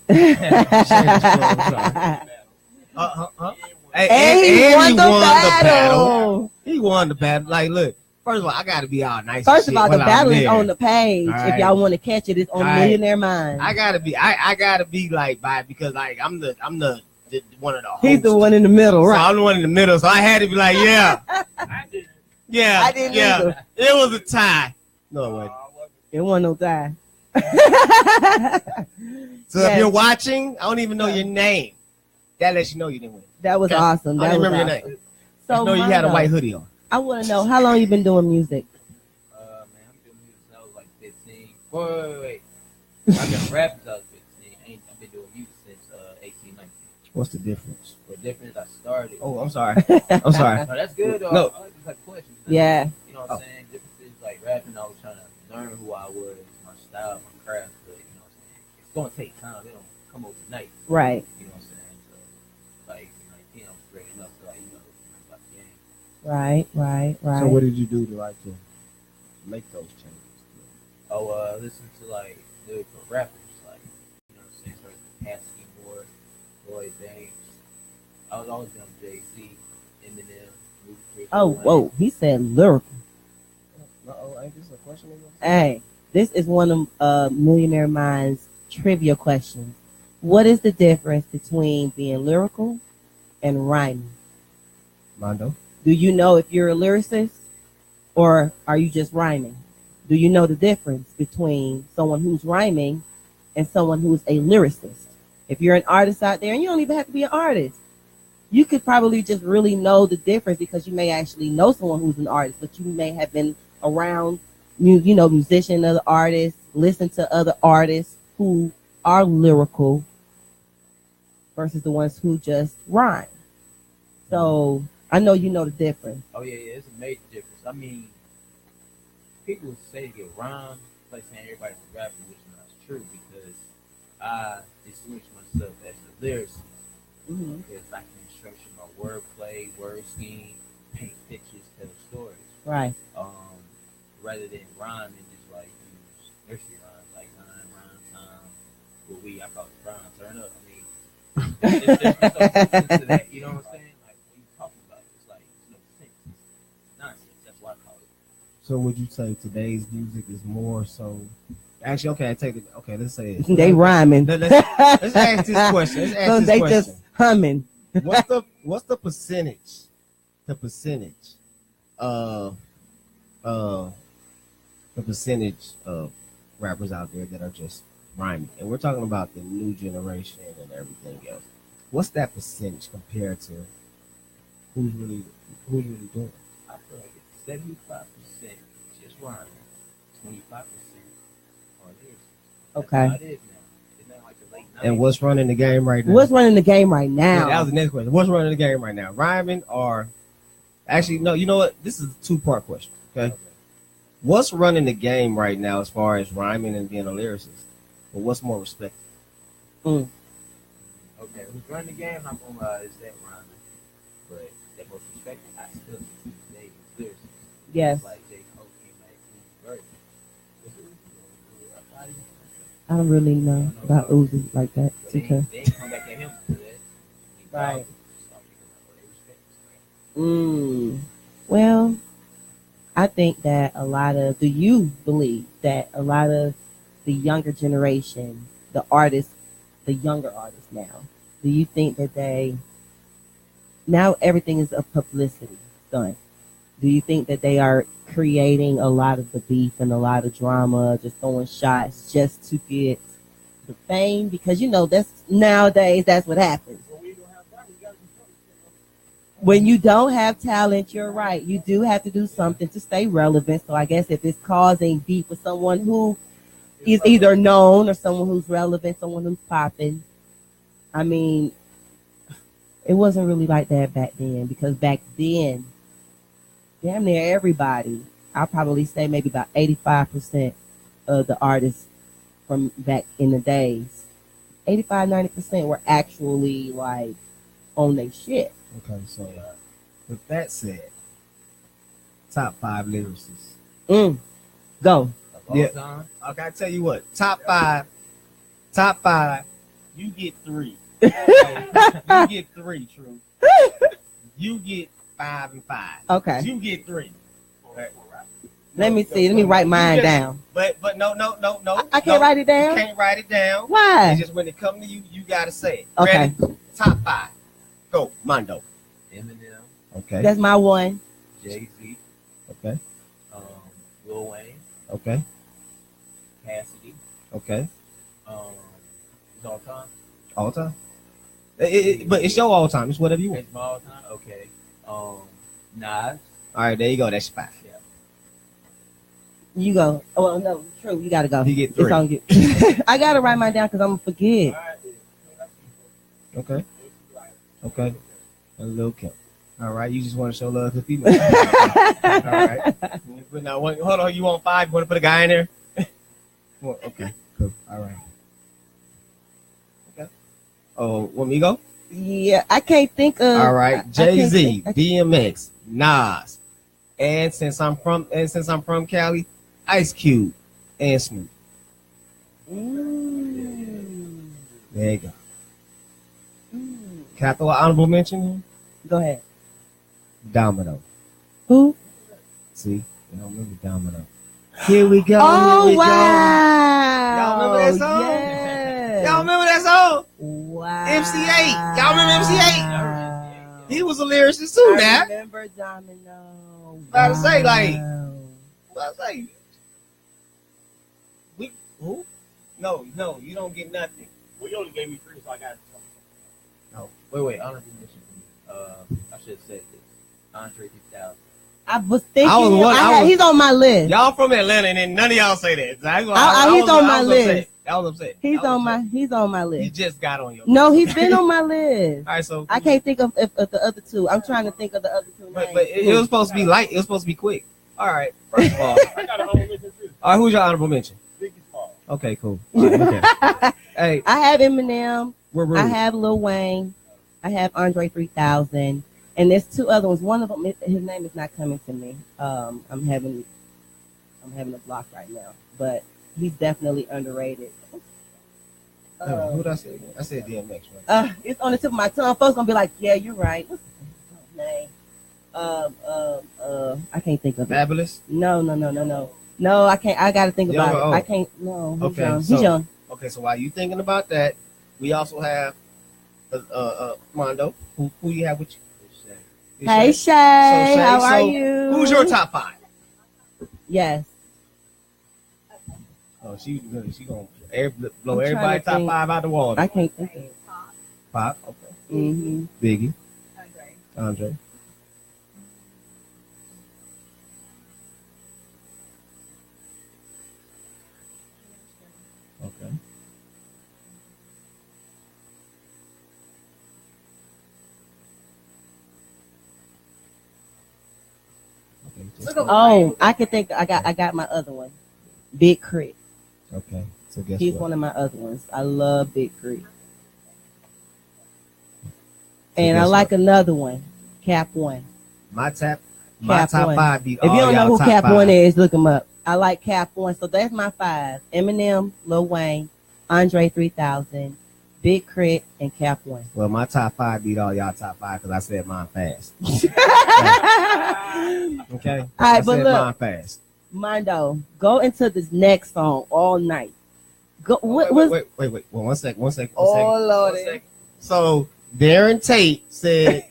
And he won the battle. He won the battle. Like, look, first of all, I got to be all nice. First of all, the battle is on the page. Right. If y'all want to catch it, it's on Millionaire Mind. I gotta be like by, because like I'm the one of the hosts. He's the one in the middle, right? So I'm the one in the middle, so I had to be like, yeah. I didn't either. It was a tie. No, it wasn't. It wasn't no tie. So if you're watching, I don't even know your name. That lets you know you didn't win. That was awesome. I don't remember your name. So I know you had a white hoodie on. I want to know, how long you been doing music? Man, I'm doing music since I was like 15. Wait. I've been rapping since I was 15. I've been doing music since 18, 19. What's the difference? The difference, I started. Oh, I'm sorry. I'm sorry. No, that's good. No. I like these like questions. Yeah. You know what I'm saying? Differences like rapping, I was trying to learn who I was, my style, my craft. But you know what I'm saying? It's going to take time. They don't come overnight. Right. You know what I'm saying? So, like, I was breaking up to, like, about the game. Right. So what did you do to make those changes? Listen to like the rappers, like, you know what I'm saying, sort of Pasky more, Lloyd Banks. I was always been on Jay-Z, Eminem, Ludacris. Oh, whoa, he said lyrical. Ain't this a question again? Hey, this is one of Millionaire Mind's trivia questions. What is the difference between being lyrical and rhyming? Mondo. Do you know if you're a lyricist or are you just rhyming? Do you know the difference between someone who's rhyming and someone who's a lyricist? If you're an artist out there, and you don't even have to be an artist, you could probably just really know the difference because you may actually know someone who's an artist, but you may have been around, musician, other artists, listen to other artists who are lyrical versus the ones who just rhyme. So I know you know the difference. Oh yeah, it's a major difference. I mean, people say they get rhyme, like saying everybody's a rapper, which is not true because I distinguish myself as a lyricist because I can structure my wordplay, word scheme, paint pictures, tell stories. Right. Rather than rhyme and just like use nursery rhymes like nine rhyme time. But I call it rhyme turn up. I mean, there's no sense to that. You know what I'm saying? Like what you talking about? It's like no sense. It's nonsense. That's what I call it. So would you say today's music is more so? Actually, okay, I take it. Okay, let's say it. They rhyming. Let's ask this question. Let's ask So this they question. just humming. What's the percentage? The percentage of the percentage of rappers out there that are just rhyming, and we're talking about the new generation and everything else. What's that percentage compared to who's really doing it? I feel like it's 75% just rhyming, 25% on lyrics. Okay. How it is now. It's not like the late 90s. And what's running the game right now? What's running the game right now? Yeah, that was the next question. What's running the game right now? Rhyming or actually no? You know what? This is a 2-part question. Okay. What's running the game right now as far as rhyming and being a lyricist? But what's more respected? Okay, who's running the game? I'm not gonna lie, is that rhyming. But that most respected, I still think today is lyricist. Yes. Like J. Cole came back version. I don't really know about Uzi like that. They ain't come back at him for that. Right. They Well, I think that do you believe that a lot of the younger generation, the younger artists now, do you think that now everything is a publicity stunt? Do you think that they are creating a lot of the beef and a lot of drama, just throwing shots just to get the fame? Because nowadays that's what happens. When you don't have talent, you're right. You do have to do something to stay relevant. So I guess if it's causing beef with someone who is either known or someone who's relevant, someone who's popping, I mean, it wasn't really like that back then because back then, damn near everybody, I'll probably say maybe about 85% of the artists from back in the days, 85-90% were actually like on their shit. Okay, so with that said, top 5 lyricists. Go. Yeah. Okay, I tell you what, top five, you get 3. You get 3, True. You get 5 and 5. Okay. You get 3. Let me see. Let me write mine down. But no. I can't write it down. You can't write it down. Why? It's just when it comes to you, you gotta say it. Okay. Ready? Top 5. Go, Mondo. Eminem, Okay. That's my one. Jay-Z, Okay. Lil Wayne, Okay. Cassidy, Okay. it's all time. All time. But it's your all time. It's whatever you want. It's my all time. Okay. Nas. All right, there you go. That's 5. Yeah. You go. Oh well, no, True. You gotta go. You get It's 3. on you. I gotta write mine down because I'm gonna forget. Okay. Okay. A little Kim. All right. You just want to show love to females. All right. But now, hold on. You want 5? You want to put a guy in there? Well, okay. Cool. All right. Okay. Oh, want me to go? Yeah, I can't think of. All right. I can't Jay-Z, think- DMX, Nas, and since I'm from Cali, Ice Cube, and Snoop. There you go. Can I throw an honorable mention here? Go ahead. Domino. Who? See, Y'all remember Domino? Here we go. Oh, here we wow. Y'all remember that song? Yes. Go. Y'all remember that song? Wow. MC8. Y'all remember MC8? He was a lyricist too, I man. remember Domino. About to say, like, Wow. Well, like, we who? No, you don't get nothing. Well, you only gave me 3, so I got something. No. Wait, honorable mention. I should have said this. Andre 3000. I was thinking I was- he's on my list. Y'all from Atlanta, and then none of y'all say that. He's on my list. I was upset. He's I was on upset. my He list. just got on your. No, list. he's been on my list. All right, so I can't think of the other two. I'm trying to think of the other two names. But it was supposed to be light. It was supposed to be quick. All right. First of all, I got an honorable mention too. all right. Who's your honorable mention? Biggie Small. Okay, cool. All right, okay. Hey, I have Eminem. we're rude. I have Lil Wayne. I have Andre 3000. And there's two other ones. One of them, his name is not coming to me. I'm having a block right now, but he's definitely underrated. Who did I say? I said DMX, right? It's on the tip of my tongue. Folks gonna be like, "Yeah, you're right." What's his name? I can't think of it. Fabulous. No. No, I can't. I gotta think Young about or it. old? I can't. No, he's Okay, young. so- He's young. Okay, so while you thinking about that, we also have Mondo. Who you have with you? Hey Shay, So, Shay, how are so you? Who's your top 5? Yes. Oh, she gonna blow I'm trying everybody to top think. 5 out the water. I can't think of it. Pop. Okay. Mm-hmm. Biggie. Andre. Okay. Oh, I can think. I got my other one. Big Crit. Okay. So guess He's what? one of my other ones. I love Big Crit. And I guess like another one. Cap One. My top Cap 1. 5 beat If all you don't know y'all who top Cap 5. One is, look him up. I like Cap One. So that's my 5. Eminem, Lil Wayne, Andre 3000, Big Crit, and Cap One. Well, my top 5 beat all y'all top 5 because I said mine fast. Okay. All right, I but said look. mine fast. Mondo, go into this next song all night. Go. What wait, was? wait. Well, one second. Oh Lordy. So Darren Tate said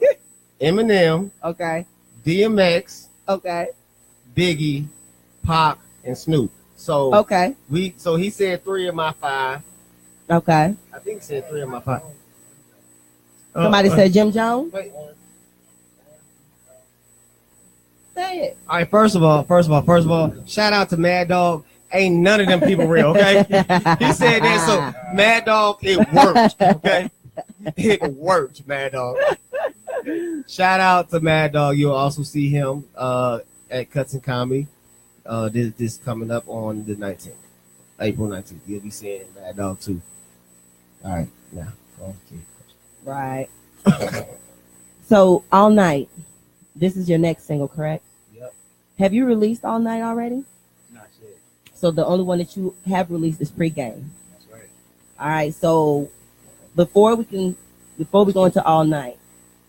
Eminem, Okay. DMX, Okay. Biggie, Pac, and Snoop. So Okay. So he said 3 of my 5. Okay. I think he said 3 of my 5. Somebody said Jim Jones. Wait. Say it. All right, first of all, shout out to Mad Dog. Ain't none of them people real, okay? He said that, so Mad Dog, it worked, okay? It worked, Mad Dog. Shout out to Mad Dog. You'll also see him at Cuts and Comedy. This coming up on the 19th, April 19th. You'll be seeing Mad Dog too. All right, now. Right. So All Night. This is your next single, correct? Yep. Have you released All Night already? Not yet. So the only one that you have released is Pregame. That's right. All right. So before we go into All Night,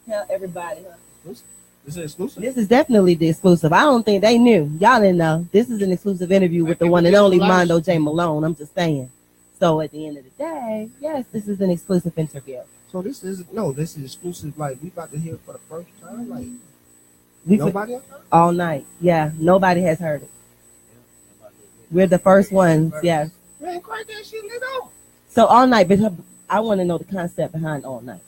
tell everybody. This is exclusive. This is definitely the exclusive. I don't think they knew. Y'all didn't know. This is an exclusive interview with the one and only Mondo J. Malone. I'm just saying. So at the end of the day, yes, this is an exclusive interview. So this is exclusive. Like we about to hear it for the first time. Like We nobody else? All Night. Yeah, nobody has heard it. We're the first ones. Yes. Man, crank that shit, let go. So All Night, but I want to know the concept behind All Night.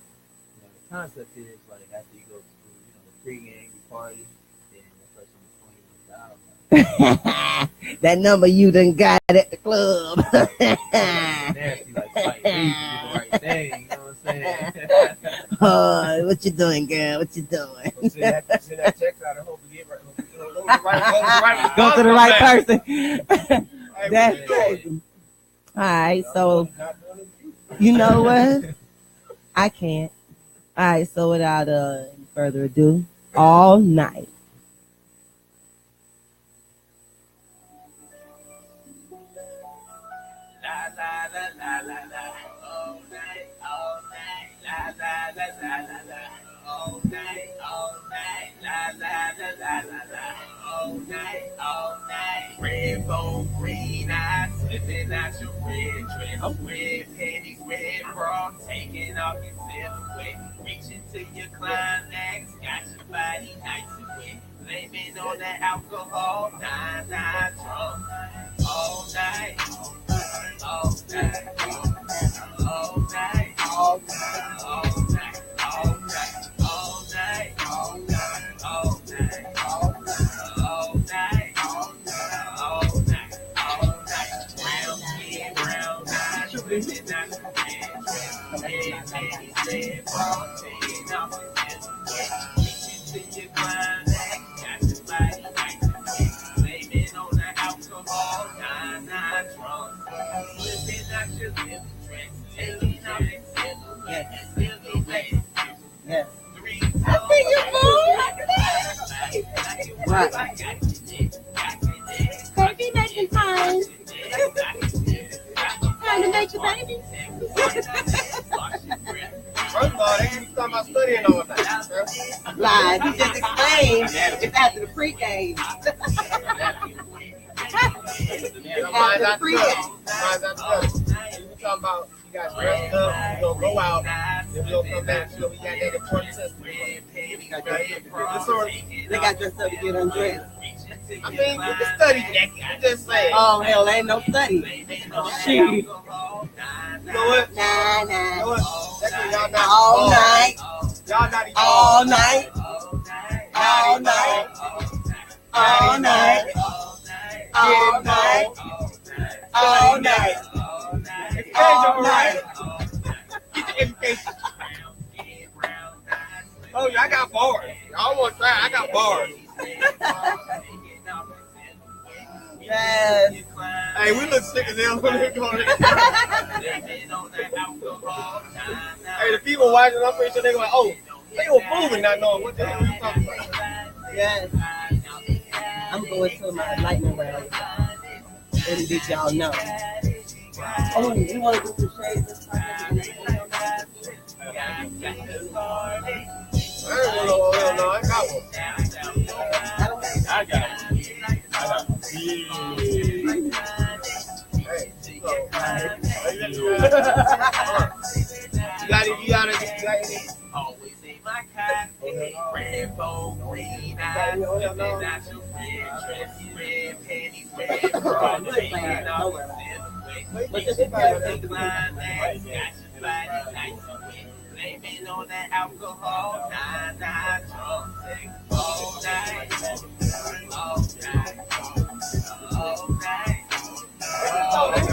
The concept is like after you go to the pregame, you party, then the person is $20. That number you done got at the club. Nasty, like fight leave, do the right thing. You know what I'm saying? What you doing, girl? What you doing? Send that check out and hope to get right. Go to the right person. Hey, That's crazy. All right, so you know what? I can't. All right, so without any further ado, All Night. All night, all night, rainbow green eyes, slipping out your red dress, red panties, red bra, taking off your silhouette, reaching to your climax, got your body nice and wet, blaming on the alcohol, nine drunk, all night, all night, all night, all night, all night, all night, all night, all night, all night, all night, all night, all night, brown skin, brown eyes, living out the red, red panties, red bra, taking off your silhouette, reaching to your climax, got your body nice and wet, blaming on the alcohol, nine drunk, slipping out your little dress, taking off your silhouette, silhouette, Yes. three, I see you, boo. Right. Baby making time. Time to make your baby. First of all, they keep talking about studying all night. Live. He just explained it's after the pregame. Mine's out the door. Mine's out the door. You talking about you got dressed up, you gonna go out, and we gonna come back, you know, we got that important system. They got dressed up to get undressed. I mean, you can study that. You just say, Oh, hell, ain't no study. Shit. you know what? Nah. You know what? That's when y'all not All night. Y'all not even All night. All night. All night. All night. All night. All night. Get your education. Oh, yeah, I got bars. Y'all want to try? I got bars. Yes. Hey, we look sick as hell when we're going. Hey, the people watching, I'm pretty sure they're like, oh, they were moving, not knowing what the hell we talking about. Yes. I'm going to my lightning round. And did y'all know? Oh, you want to do some shades this time? I got one. I got it. Hey, so, you got any? Always in my costume, rainbow green eyes, living out your red dress, red panties, red bra, taking off your silhouette, reaching to your climax, got your body nice and wet, blaming on the alcohol, nine drunk, all night, all night, all night,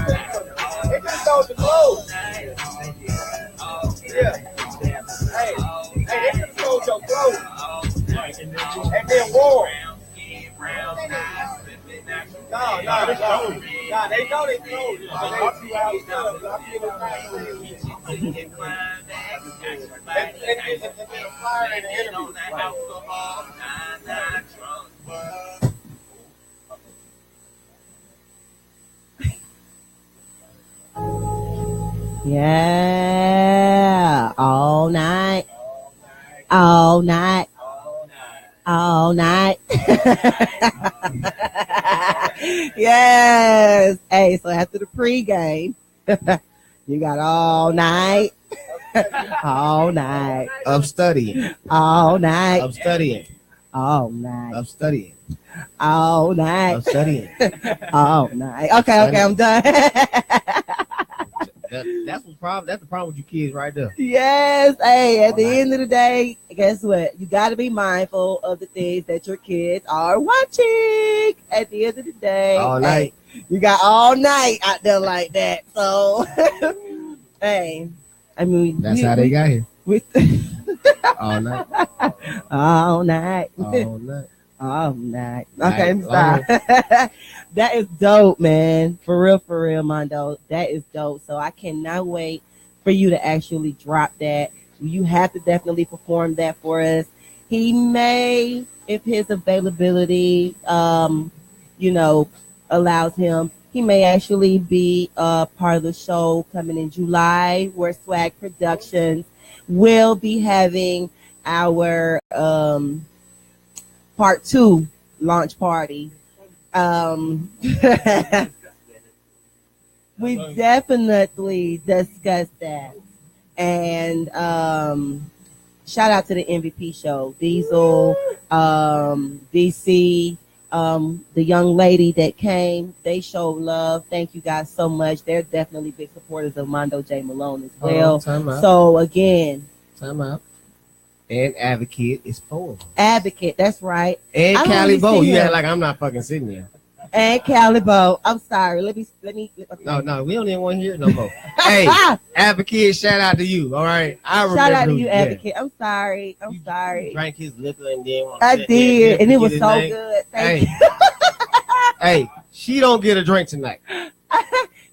They just stole the clothes. Yeah. Hey, they just stole your clothes. And then wore. No, they know they clothes. They out and flyer in the interview. Yeah. All night. All night. All night. Yes. Hey, so after the pregame, you got all night. All night. Of studying. All night. Of studying. All night. Of studying. All night. Of studying. All night. Okay, I'm done. That's the problem. That's the problem with you kids right there. Yes. Hey, at the end of the day, guess what? You got to be mindful of the things that your kids are watching. At the end of the day, All night. hey, you got all night out there like that. So, hey, I mean, That's how they got here. With All night. all night. All night. All night. Okay, Night stop. That is dope, man. For real, Mondo. That is dope. So I cannot wait for you to actually drop that. You have to definitely perform that for us. He may, if his availability, allows him, he may actually be part of the show coming in July, where Swag Productions will be having our part 2 launch party we definitely discussed that. And shout out to the MVP show, Diesel, DC, the young lady that came. They showed love. Thank you guys so much. They're definitely big supporters of Mondo J. Malone as well. Time out. So again, Time out. And Advocate is 4. Advocate, that's right. And I don't Cali really Bo. see You him. act like I'm not fucking sitting there. And Calibo. I'm sorry. Let me. No, we don't even want to hear it no more. Hey, Advocate, shout out to you. All right, I remember. Shout out to who- you, yeah. Advocate. I'm sorry. I'm You sorry. Drank his liquor and then I did, and it was his so name. good. Thank Hey, hey, she don't get a drink tonight. you.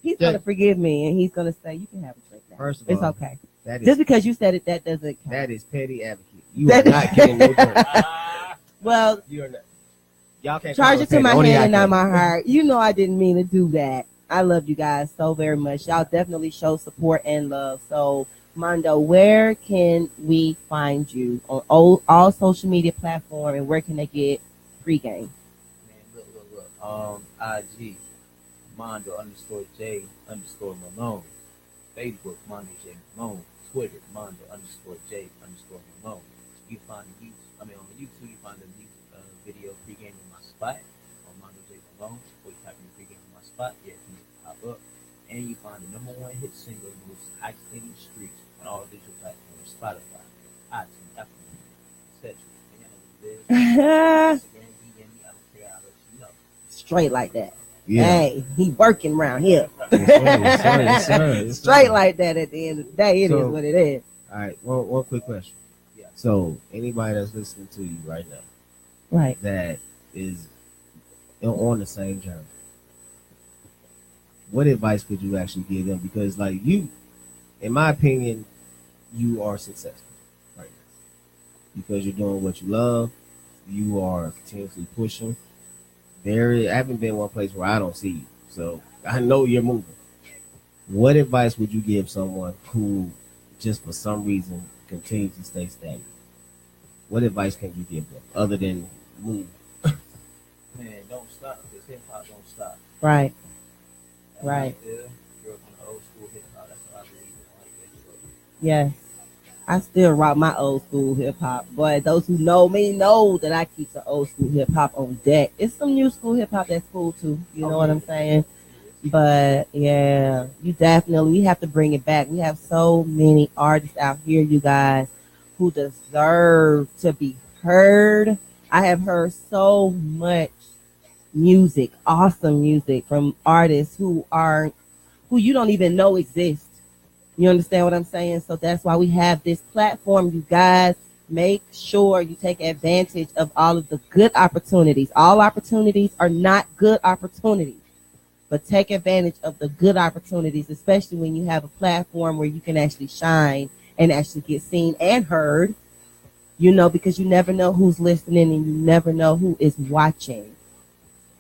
He's gonna forgive me, and he's gonna say, "You can have a drink now. First of It's all, okay." that Just is because you said it, that doesn't count. that is petty Advocate. You That- are not getting no drink. Well, You are not. Y'all can't charge call it to petty. my Only hand I and not can. my heart. You know I didn't mean to do that. I love you guys so very much. Y'all definitely show support and love. So, Mondo, where can we find you on all social media platforms, and where can they get pregame? Man, look. IG, Mondo _J _Malone. Facebook, Mondo J Malone. Twitter, Mondo _J _Malone. You find the YouTube, on YouTube, you find the video pregame in my spot on Mondo J Malone. Or you type in pregame in my spot, yeah, it's gonna pop up. And you find the #1 hit single, most high-standing streets on all digital platforms, Spotify, iTunes, Apple Music, etc. And you know what it is. Instagram, DM me, I don't care, I'll let you know. Straight like that. Yeah. Hey, he working around here. Yes, sir. Straight like that at the end of the day. It is So- what it is. All right. One quick question. Yeah. So anybody that's listening to you right now Right. that is on the same journey, what advice could you actually give them? Because like you, in my opinion, you are successful right now because you're doing what you love. You are continuously pushing. I haven't been one place where I don't see you, so I know you're moving. What advice would you give someone who just for some reason continues to stay stagnant? What advice can you give them other than move? Man, don't stop, because hip hop don't stop. Right. And Right. there, you're on the old school hip hop. That's what I believe in. Like that. Yes. I still rock my old school hip hop, but those who know me know that I keep the old school hip hop on deck. It's some new school hip hop that's cool too. You know what I'm saying? But yeah, we have to bring it back. We have so many artists out here, you guys, who deserve to be heard. I have heard so much music, awesome music from artists who you don't even know exist. You understand what I'm saying? So that's why we have this platform, you guys. Make sure you take advantage of all of the good opportunities. All opportunities are not good opportunities, but take advantage of the good opportunities, especially when you have a platform where you can actually shine and actually get seen and heard, because you never know who's listening and you never know who is watching.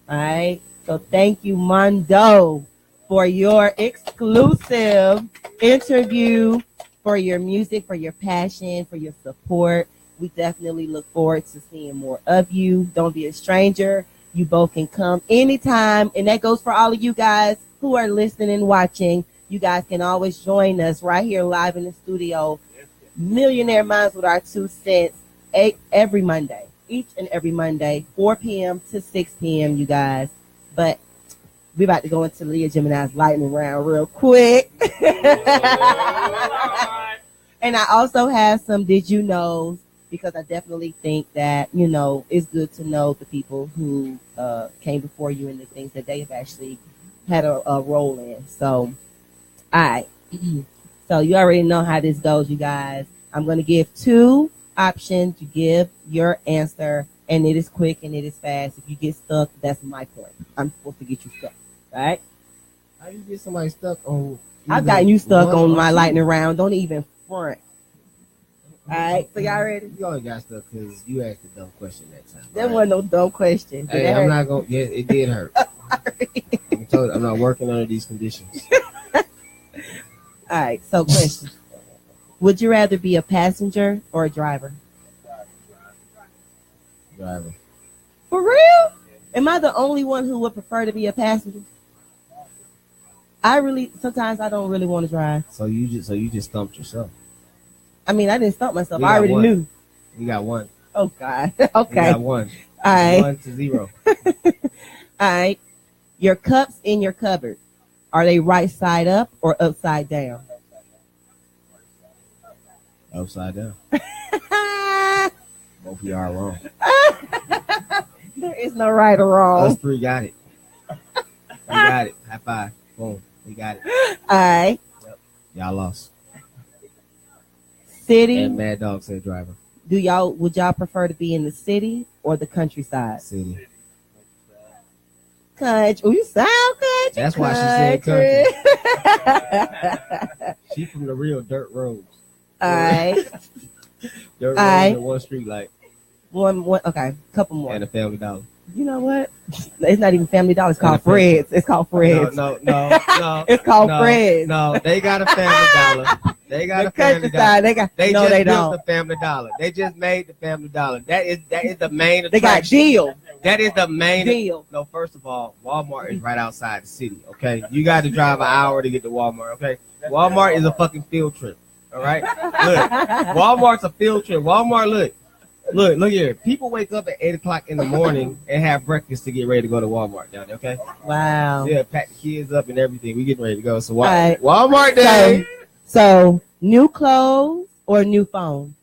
All right. So thank you, Mondo, for your exclusive interview, for your music, for your passion, for your support. We definitely look forward to seeing more of you. Don't be a stranger. You both can come anytime. And that goes for all of you guys who are listening and watching. You guys can always join us right here live in the studio. Millionaire Minds with our 2 cents every Monday. Each and every Monday, 4 p.m. to 6 p.m., you guys. But we're about to go into Leah Gemini's lightning round real quick. And I also have some did you knows, because I definitely think that, it's good to know the people who came before you and the things that they have actually had a role in. So, all right. So you already know how this goes, you guys. I'm going to give 2 options. You give your answer, and it is quick and it is fast. If you get stuck, that's my point. I'm supposed to get you stuck. All right? How you get somebody stuck on? I've gotten you stuck one on or my two? lightning round. Don't even front. All right, so y'all ready? You only got stuck because you asked a dumb question that time. There right? wasn't no dumb question. Did Hey, that I'm hurt? not gonna. Yeah, it did hurt. I'm told you, I'm not working under these conditions. All right, so question. Would you rather be a passenger or a driver? Driver. For real? Am I the only one who would prefer to be a passenger? Sometimes I don't really want to drive. So you just stumped yourself. I mean, I didn't stop myself. We I got already one. knew. You got one. Oh God. You Okay. got one. All right. 1-0. All right. Your cups in your cupboard, are they right side up or upside down? Upside down. Both of y'all are wrong. There is no right or wrong. Us three got it. We got it. High five. Boom. We got it. All right. Y'all lost. City. And Mad Dog said driver. Would y'all prefer to be in the city or the countryside? City. Country. Oh, you sound country. That's why she said country. She from the real dirt roads. All right. Dirt roads Aight. and one street light. One. Okay. Couple more. And a Family Dollar. You know what? It's not even Family Dollar. It's And called a Family- Fred's. It's called Fred's. No. It's called no, Fred's. No, they got a Family Dollar. They got The a Family Dollar. countryside. They No, just they built don't. the Family Dollar. They just made the Family Dollar. That is the main attraction. They got deal. That is the main. Deal. No, first of all, Walmart is right outside the city. Okay, you got to drive an hour to get to Walmart. Okay, Walmart is a fucking field trip. All right, look, Walmart's a field trip. Walmart, look here. People wake up at 8:00 in the morning and have breakfast to get ready to go to Walmart down there. Okay, Wow. yeah, pack the kids up and everything. We getting ready to go. So Right. Walmart day. So new clothes or new phone?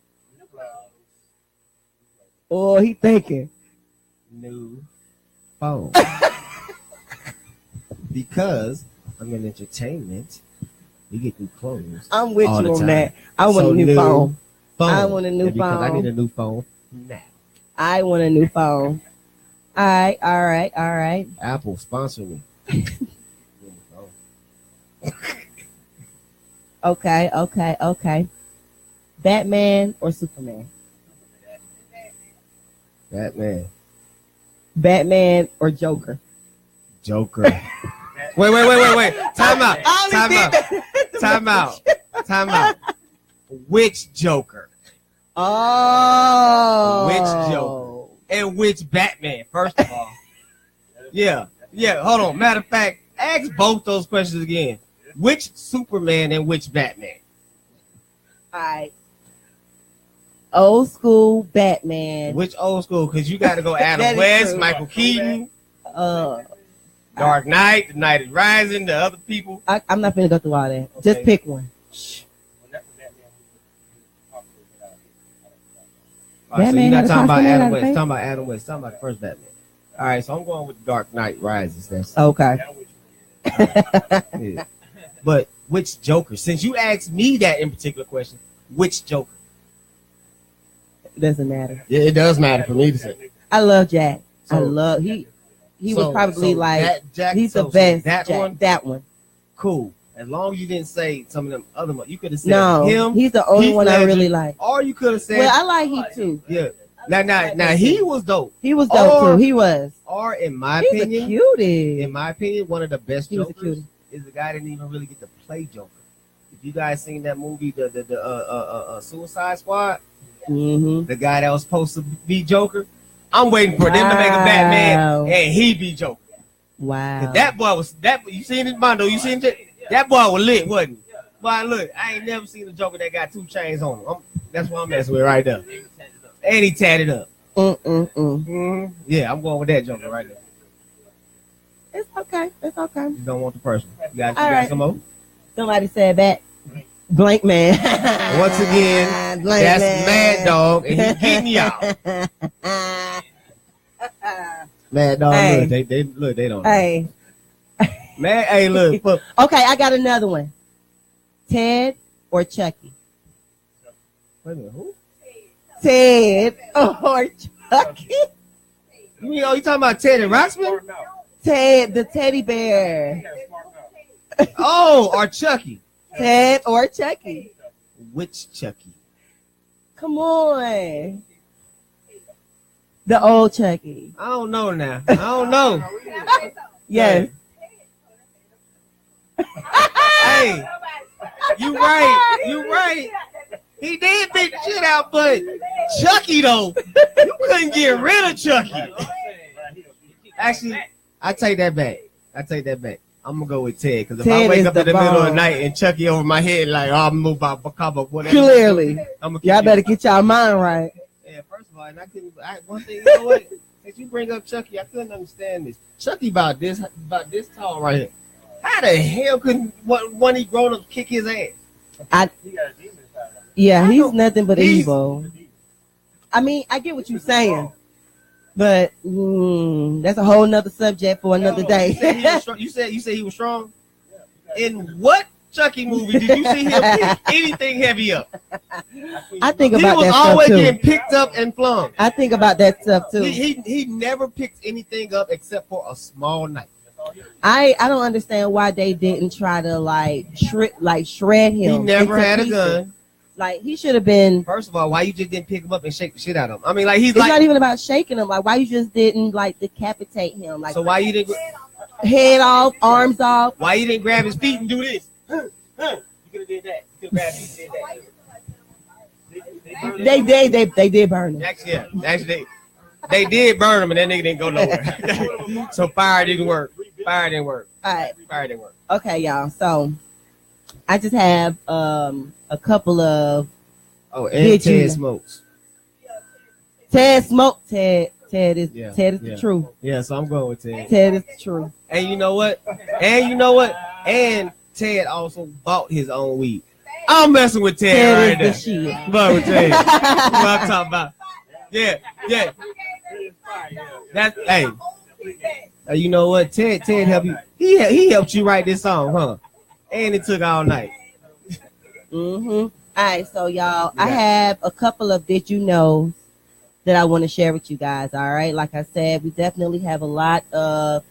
Oh, he thinking. New phone. Because I'm in entertainment. We get new clothes. I'm with all you the on time. that. I want So a new phone. phone. I want a new And because I phone. need a new phone now. I want a new phone. All right. Apple sponsor me. Okay. Batman or Superman? Batman or Joker? Joker. Wait. Time out. Which Joker? Oh. Which Joker? And which Batman? First of all. Yeah. Hold on. Matter of fact, ask both those questions again. Which Superman and which Batman? All right. Old school Batman. Which old school? Because you got to go That Adam is West, true. Michael Keaton, Uh, Dark Knight, The Night is Rising, the other people. I'm not gonna go through all that. Just Okay. pick one. All right, so Batman you're not had a talking about costume Adam out of West. face? Talking about Adam West. Talking about the first Batman. All right, so I'm going with Dark Knight Rises. That's Okay. yeah. But which Joker? Since you asked me that in particular question, which Joker? Doesn't matter. Yeah, it does matter for me to say. I love Jack. So- I love he was probably like that Jack, he's so the best. That Jack. one, That one. cool. As long as you didn't say some of them other ones, you could have said No, him. he's the only Heath one I Ledger. really like. Or you could have said, Well, I like he too. yeah. Now he was dope. He was dope Or- too. He was. Or in my He's a opinion, cutie. one of the best He was a Jokers cutie. is the guy that didn't even really get to play Joker. If you guys seen that movie, the Suicide Squad, Mm-hmm. the guy that was supposed to be Joker, I'm waiting for them to make a Batman and he be Joker. Wow. That boy was that. You seen it, Mondo? You seen it? That boy was lit, wasn't he? Boy, look, I ain't never seen a Joker that got 2 chains on him. That's what I'm messing with right there. And he tatted up. Yeah, I'm going with that Joker right there. It's okay. You don't want the person. You got All right. some more? Somebody said that. Blank man. Once again, Blank that's man. Mad Dog, and he's getting y'all. Mad Dog, Hey. look, they don't know. Hey. Hey, look. Okay, I got another one. Ted or Chucky? Wait a minute, who? Ted or Chucky? You talking about Teddy Ruxpin? Ted, the teddy bear. Oh, or Chucky. Ted or Chucky? Which Chucky? Come on. The old Chucky. I don't know now. I don't know. Yes. Hey, you right. He did beat the shit out, but Chucky though, you couldn't get rid of Chucky. Actually, I take that back. I'm gonna go with Ted because if Ted I wake is up the in the middle of the bomb. night and Chucky over my head like, oh, I'm moved by Bacaba, whatever. Clearly, I'm gonna y'all better get y'all mind right. Yeah, first of all, and one thing, you know what? Since you bring up Chucky, I couldn't understand this. Chucky about this tall right here. How the hell could one he grown up kick his ass? Yeah, he's nothing but He's- evil. I mean, I get what you're saying, but that's a whole nother subject for another day. You said he was strong. In what Chucky movie did you see him pick anything heavy up? I think He about was that stuff always too. getting picked up and flung. I think about that stuff too. He never picked anything up except for a small knife. I don't understand why they didn't try to shred him. He never into had a pieces. gun. Like he should have been. First of all, why you just didn't pick him up and shake the shit out of him? I mean, like he's It's like. not even about shaking him. Like why you just didn't like decapitate him? Like So why you didn't? head off, arms off. Why you didn't grab his feet and do this? You could have did that. You could have grabbed his feet and did that. They did burn him. Actually, they did burn him, and that nigga didn't go nowhere. So fire didn't work. Fire didn't work. All right. Fire didn't work. Okay, y'all. So I just have a couple of Oh, Did and you- Ted smokes. Ted smoke. Ted is Yeah, the truth. Yeah, so I'm going with Ted. Ted is the truth. And you know what? And Ted also bought his own weed. I'm messing with Ted, Ted right is the now. shit. I'm messing with Ted. That's what I'm talking about. Yeah. That's hey. You know what? Ted helped you. He helped you write this song, huh? And it took all night. All right, so y'all, I have a couple of did you know that I want to share with you guys. All right, like I said, we definitely have a lot of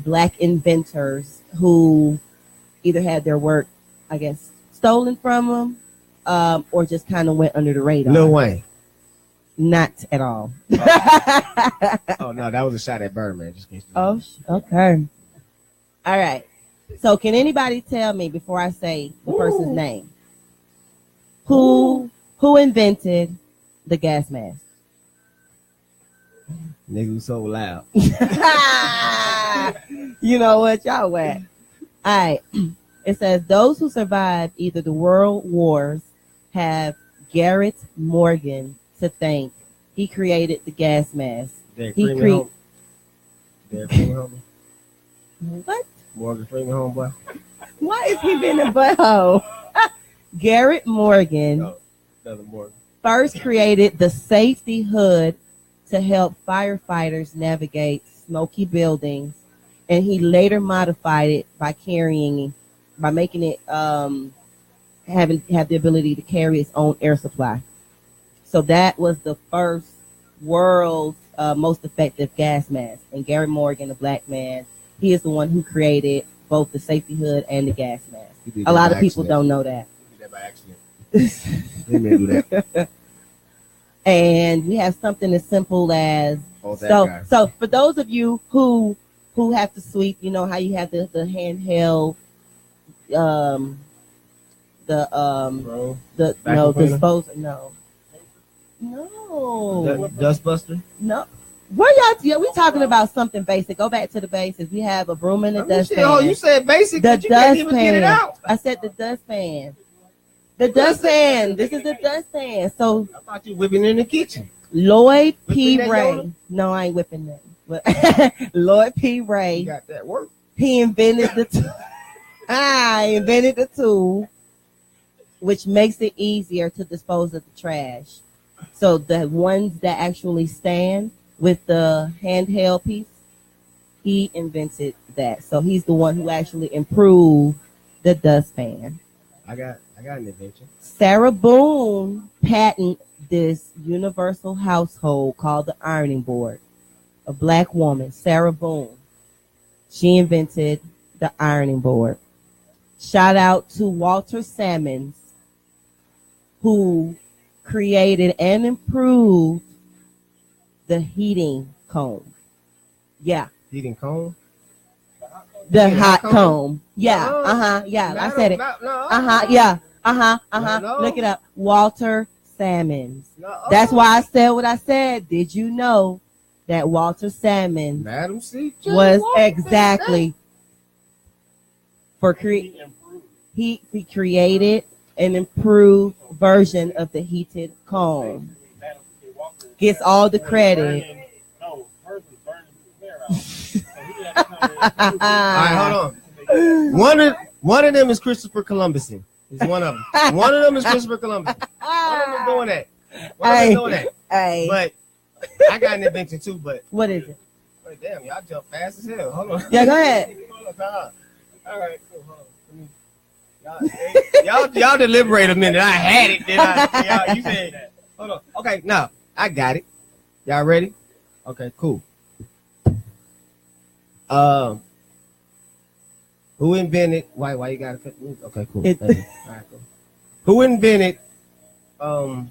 black inventors who either had their work, I guess, stolen from them, or just kind of went under the radar. Lil Wayne. Not at all. Oh no, that was a shot at Birdman. Just in case you Oh, okay. All right. So, can anybody tell me before I say the person's name, who invented the gas mask? Nigga was so loud. You know what, y'all whack. All right. It says those who survived either the world wars have Garrett Morgan to thank. He created the gas mask. Derek He Freeman homie. What? Morgan Freeman homeboy. Why is he being a butthole? Garrett Morgan No, nothing more. first created the safety hood to help firefighters navigate smoky buildings, and he later modified it by making it have the ability to carry its own air supply. So that was the first world's most effective gas mask. And Garrett Morgan, a black man, he is the one who created both the safety hood and the gas mask. A lot of people don't know that. He did that by accident. He may do that. And we have something as simple as Oh, that guy. so for those of you who have to sweep, you know how you have the handheld Bro. the Vacuum cleaner? disposer Dustbuster. no. Where y'all? We talking about something basic. Go back to the basics. We have a broom and a dustpan. Oh, you said basic, The but you can't even get it dustpan. out. I said the dustpan. The dustpan. This is the dustpan. So I thought you whipping in the kitchen. Lloyd P. Whipping that Ray. Yoda? No, I ain't whipping that. But Lloyd P. Ray. You got that work. He invented the tool, which makes it easier to dispose of the trash. So the ones that actually stand with the handheld piece, he invented that. So he's the one who actually improved the dustpan. I got an invention. Sarah Boone patented this universal household called the ironing board. A black woman, Sarah Boone. She invented the ironing board. Shout out to Walter Sammons, who created and improved the heating comb. Yeah, Heating cone. the Yeah, hot comb? comb. Yeah, No. yeah, I said it. No. Yeah, No. Look it up. Walter Sammons. No. That's why I said what I said. Did you know that Walter Salmon Madam C. was exactly for he created an improved version of the heated comb. Gets all the credit. No, hers was burning his hair out. So he had to All right, hold on. One of them is Christopher Columbuson. He's one of them. One of them is Christopher Columbus. One of them doing that. One of them doing that. Hey, But I got an invention too. But what is it? wait, damn, y'all jump fast as hell. Hold on. Yeah, go ahead. Hold on, time out. All right, cool. Hold on. Y'all deliberate a minute. I had it. Then you said that. Hold on. Okay, now I got it. Y'all ready? Okay, cool. Who invented? Why you gotta cut me? Okay, cool. All right, cool. Who invented? Oh,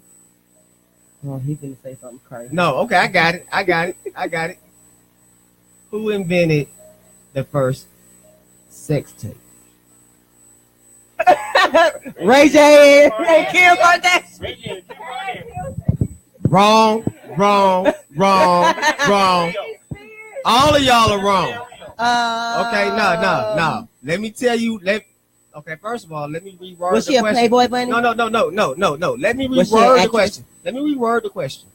he's gonna say something crazy. No. Okay, I got it. Who invented the first sex tape? Ray J and Kim Kardashian. Wrong. All of y'all are wrong. Okay, no. Let me tell you. Okay, first of all, let me reword Was the she a question. Playboy bunny? No. Let me Was she an reword the actress? question. Let me reword the question.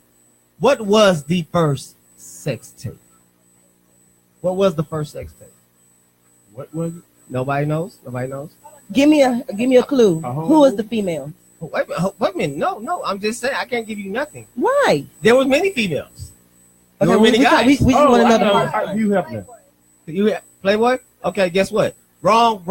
What was the first sex tape? What was the first sex tape? What was it? Nobody knows. Give me a clue. Who was the female? Wait a minute. No. I'm just saying I can't give you nothing. Why? There was many females. There Okay, were many guys. we just want another one. You help me. You Playboy? Okay, guess what? Wrong.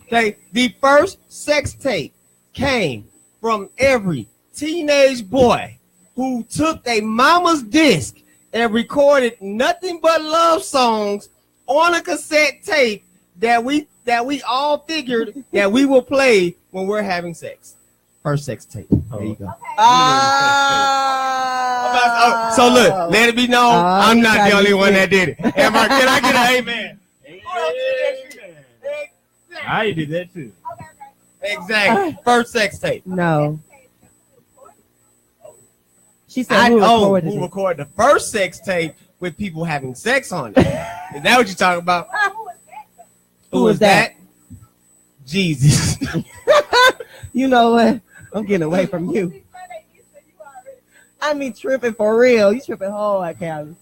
Okay, the first sex tape came from every teenage boy who took a mama's disc and recorded nothing but love songs on a cassette tape that we all figured that we will play when we're having sex. First sex tape. There you go. So look, let it be known, I'm not the only one that did it. Can I get an amen? I did that too. Exactly. First sex tape. No. She said who recorded the first sex tape with people having sex on it. Is that what you're talking about? Who was that? Jesus. You know what? I'm getting away from you. I mean, tripping for real. You tripping hard, Callie.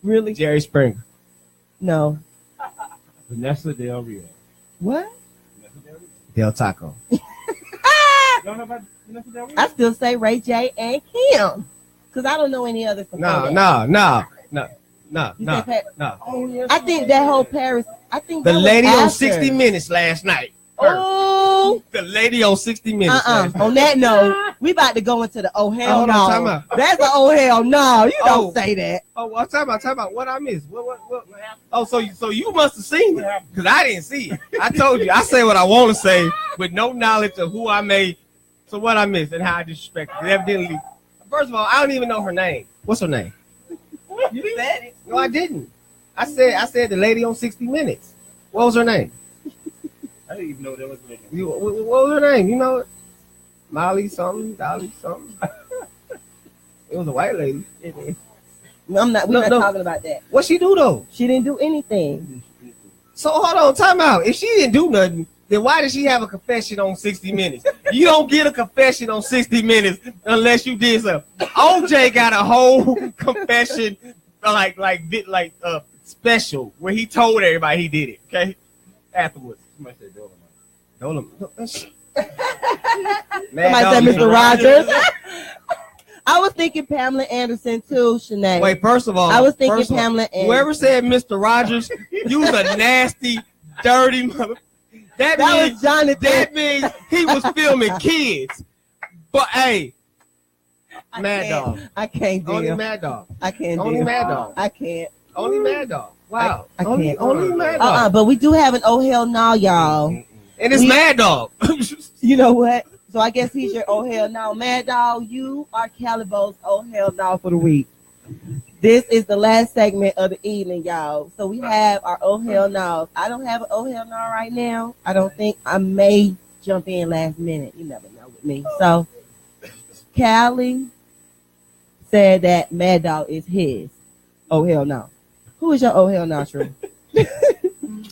Really? Jerry Springer. No. Vanessa Del Rio. What? Del Taco. You don't know about Vanessa Del Rio? I still say Ray J and Kim. Because I don't know any others. No. I think that whole Paris. The lady on 60 Minutes last night. Oh. The lady on 60 Minutes. On that note, we about to go into the oh hell Hold on, time no. out. That's an oh hell no. You don't say that. Oh, I'm talking about what I missed. What happened? Oh, so you must have seen it because I didn't see it. I told you I say what I want to say with no knowledge of who I made. So what I missed and how I disrespected it. Evidently, first of all, I don't even know her name. What's her name? You said it. No, I didn't. I said the lady on 60 Minutes. What was her name? I didn't even know that was a lady. What was her name? You know it? Molly something, Dolly something. It was a white lady. We're not talking about that. What she do though? She didn't do anything. So hold on, time out. If she didn't do nothing, then why did she have a confession on 60 Minutes? You don't get a confession on 60 Minutes unless you did something. OJ got a whole confession special where he told everybody he did it. Okay, afterwards. Somebody said Dolomite. Somebody said Mr. Rogers. I was thinking Pamela Anderson too, Shanae. Wait, first of all, I was thinking Pamela Anderson. Whoever said Mr. Rogers, you was a nasty, dirty mother. That was Jonathan. That means he was filming kids. But hey, Mad Dog. I can't deal. Only Mad Dog. I can't Only deal. Mad Dog. I can't. Only Mad Dog. Wow. I can't. Only Mad Dog. But we do have an oh hell no, y'all. And it's Mad Dog. You know what? So I guess he's your oh hell no. Mad Dog, you are Calibo's oh hell no for the week. This is the last segment of the evening, y'all. So we have our oh hell no's. I don't have an oh hell no right now. I don't think. I may jump in last minute. You never know with me. So Callie said that Mad Dog is his. Oh hell no. Who is your oh hell no, True?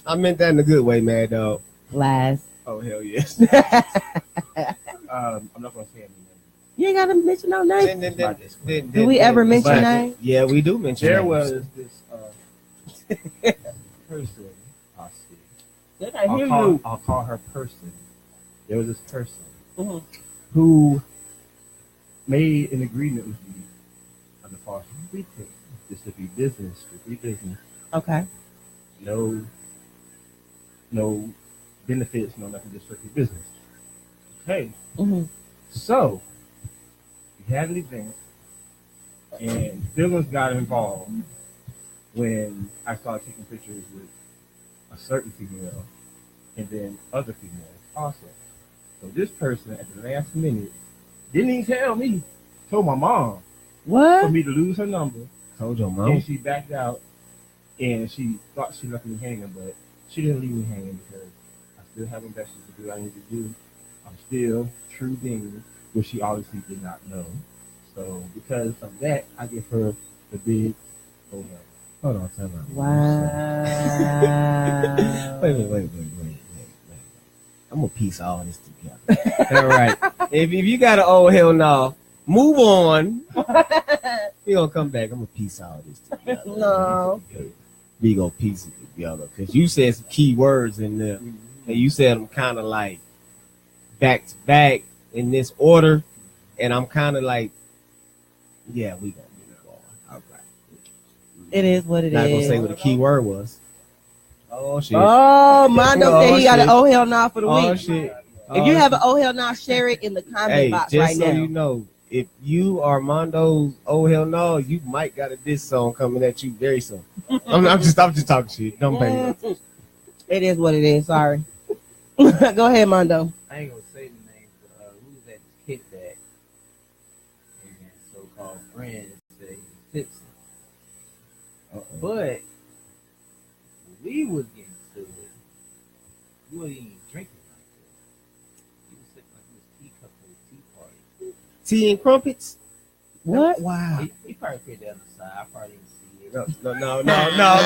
I meant that in a good way, man, dog. Lies. Oh, hell yes. I'm not gonna say any name. You ain't gotta mention no name. Then, Do we ever mention but- names? Yeah, we do mention There names. was this person. I'll see. They can't hear you. I'll call her person. There was this person Mhm. who made an agreement with me on the far from everything. This to be business, strictly business. Okay. No benefits, no nothing, just strictly business. Okay, Mm-hmm. so we had an event, and feelings got involved when I started taking pictures with a certain female, and then other females also. So this person at the last minute didn't even tell me, told my mom for What? me to lose her number, Told your and mom. she backed out, and she thought she left me hanging, but she didn't leave me hanging because I still have investments to do what I need to do. I'm still true Dean, which she obviously did not know. So because of that, I give her the big oh no. Hold on, time out. Wow. Wait. I'm gonna piece all this together. All right. If you got an oh hell no, move on. We gonna come back. I'm gonna piece all this together. No. We gonna piece it together because you said some key words in there, and you said them kind of like back to back in this order, and I'm kind of like, yeah, we gonna move on. All right. It is what it Not gonna is. say what the key word was. Oh shit. Oh, Mondo Oh, said he got an shit. oh hell no for the Oh week. shit. If you have an oh hell no, share it in the comment Hey, box just right so now. you know, if you are Mondo's oh hell no, you might got a diss song coming at you very soon. I'm just talking shit. Don't pay me. It is what it is. Sorry. Go ahead, Mondo. I ain't gonna say the name, but who's that kickback? And so-called friends say he's tipsy. But when we was getting to it, he wasn't even drinking like that. He was sipping like he was teacup at a tea party. Tea and crumpets. What? Wow. He probably put that on the side. I probably didn't see it. No.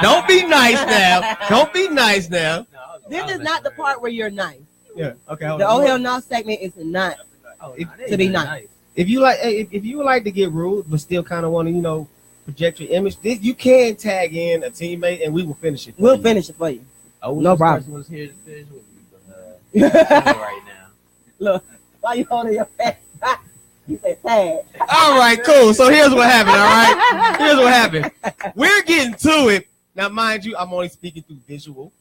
Don't be nice now. Don't be nice now. No, I was- This I was is not the like, part where you're nice. Yeah. Okay. Hold The on. oh hell no segment is not. Oh, If- nah, they to be ain't nice. If you like, if you would like to get rude, but still kind of want to, project your image, you can tag in a teammate, and we will finish it. for We'll you. finish it for you. I wish No this problem. person was here to finish with me, but right now. Look, why you holding your face? You said tag. All right, cool. So here's what happened. All right, here's what happened. We're getting to it now. Mind you, I'm only speaking through visual.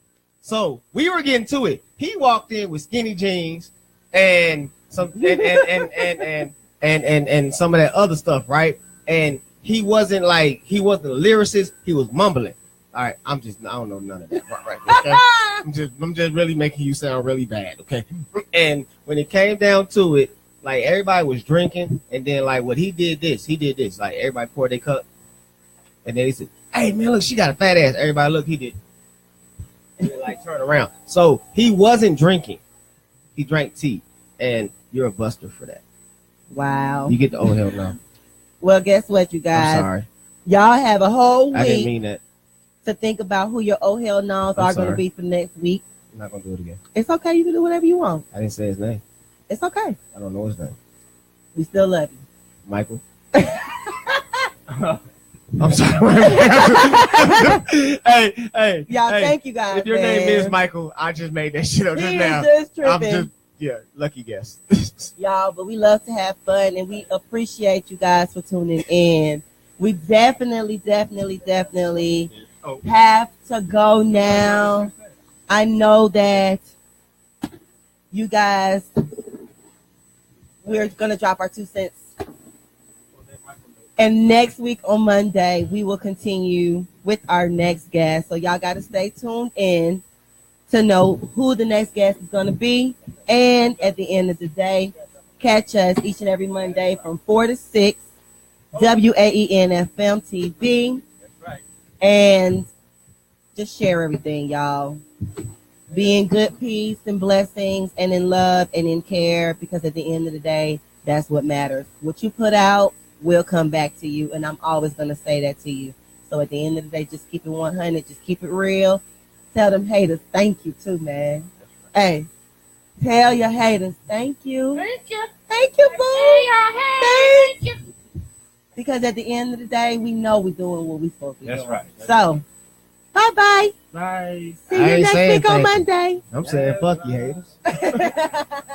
So we were getting to it. He walked in with skinny jeans and some and some of that other stuff, right? And he wasn't a lyricist. He was mumbling. All right, I don't know none of that. Right. Okay? I'm just really making you sound really bad. Okay. And when it came down to it, like everybody was drinking, and then like what he did this. Like everybody poured their cup, and then he said, "Hey man, look, she got a fat ass." Everybody look, he did. And then like turn around. So he wasn't drinking. He drank tea, and you're a buster for that. Wow. You get the oh hell no. Well, guess what, you I'm guys? sorry. Y'all have a whole I didn't week mean that. to think about who your oh hell no's I'm are going to sorry. be for next week. I'm not gonna do it again. It's okay. You can do whatever you want. I didn't say his name. It's okay. I don't know his name. We still love you. Michael. I'm sorry. hey. Y'all, hey, thank you guys. if your man. name is Michael, I just made that shit up He just is now. just I'm tripping. just lucky guess. Y'all, but we love to have fun and we appreciate you guys for tuning in. We definitely Oh. have to go now. I know that you guys, we're gonna drop our 2 cents. And next week on Monday, we will continue with our next guest. So y'all got to stay tuned in to know who the next guest is going to be. And at the end of the day, catch us each and every Monday from 4 to 6, WAEN-FM TV. And just share everything, y'all. Be in good peace and blessings and in love and in care, because at the end of the day, that's what matters. What you put out will come back to you. And I'm always going to say that to you. So at the end of the day, just keep it 100. Just keep it real. Tell them haters thank you too, man. Hey, tell your haters thank you. Thank you. Thank you, boo. Thank you. Because at the end of the day, we know we're doing what we're supposed to be That's doing. right. So, bye-bye. Bye. See I you ain't next saying week on thank you. Monday. I'm saying fuck you haters.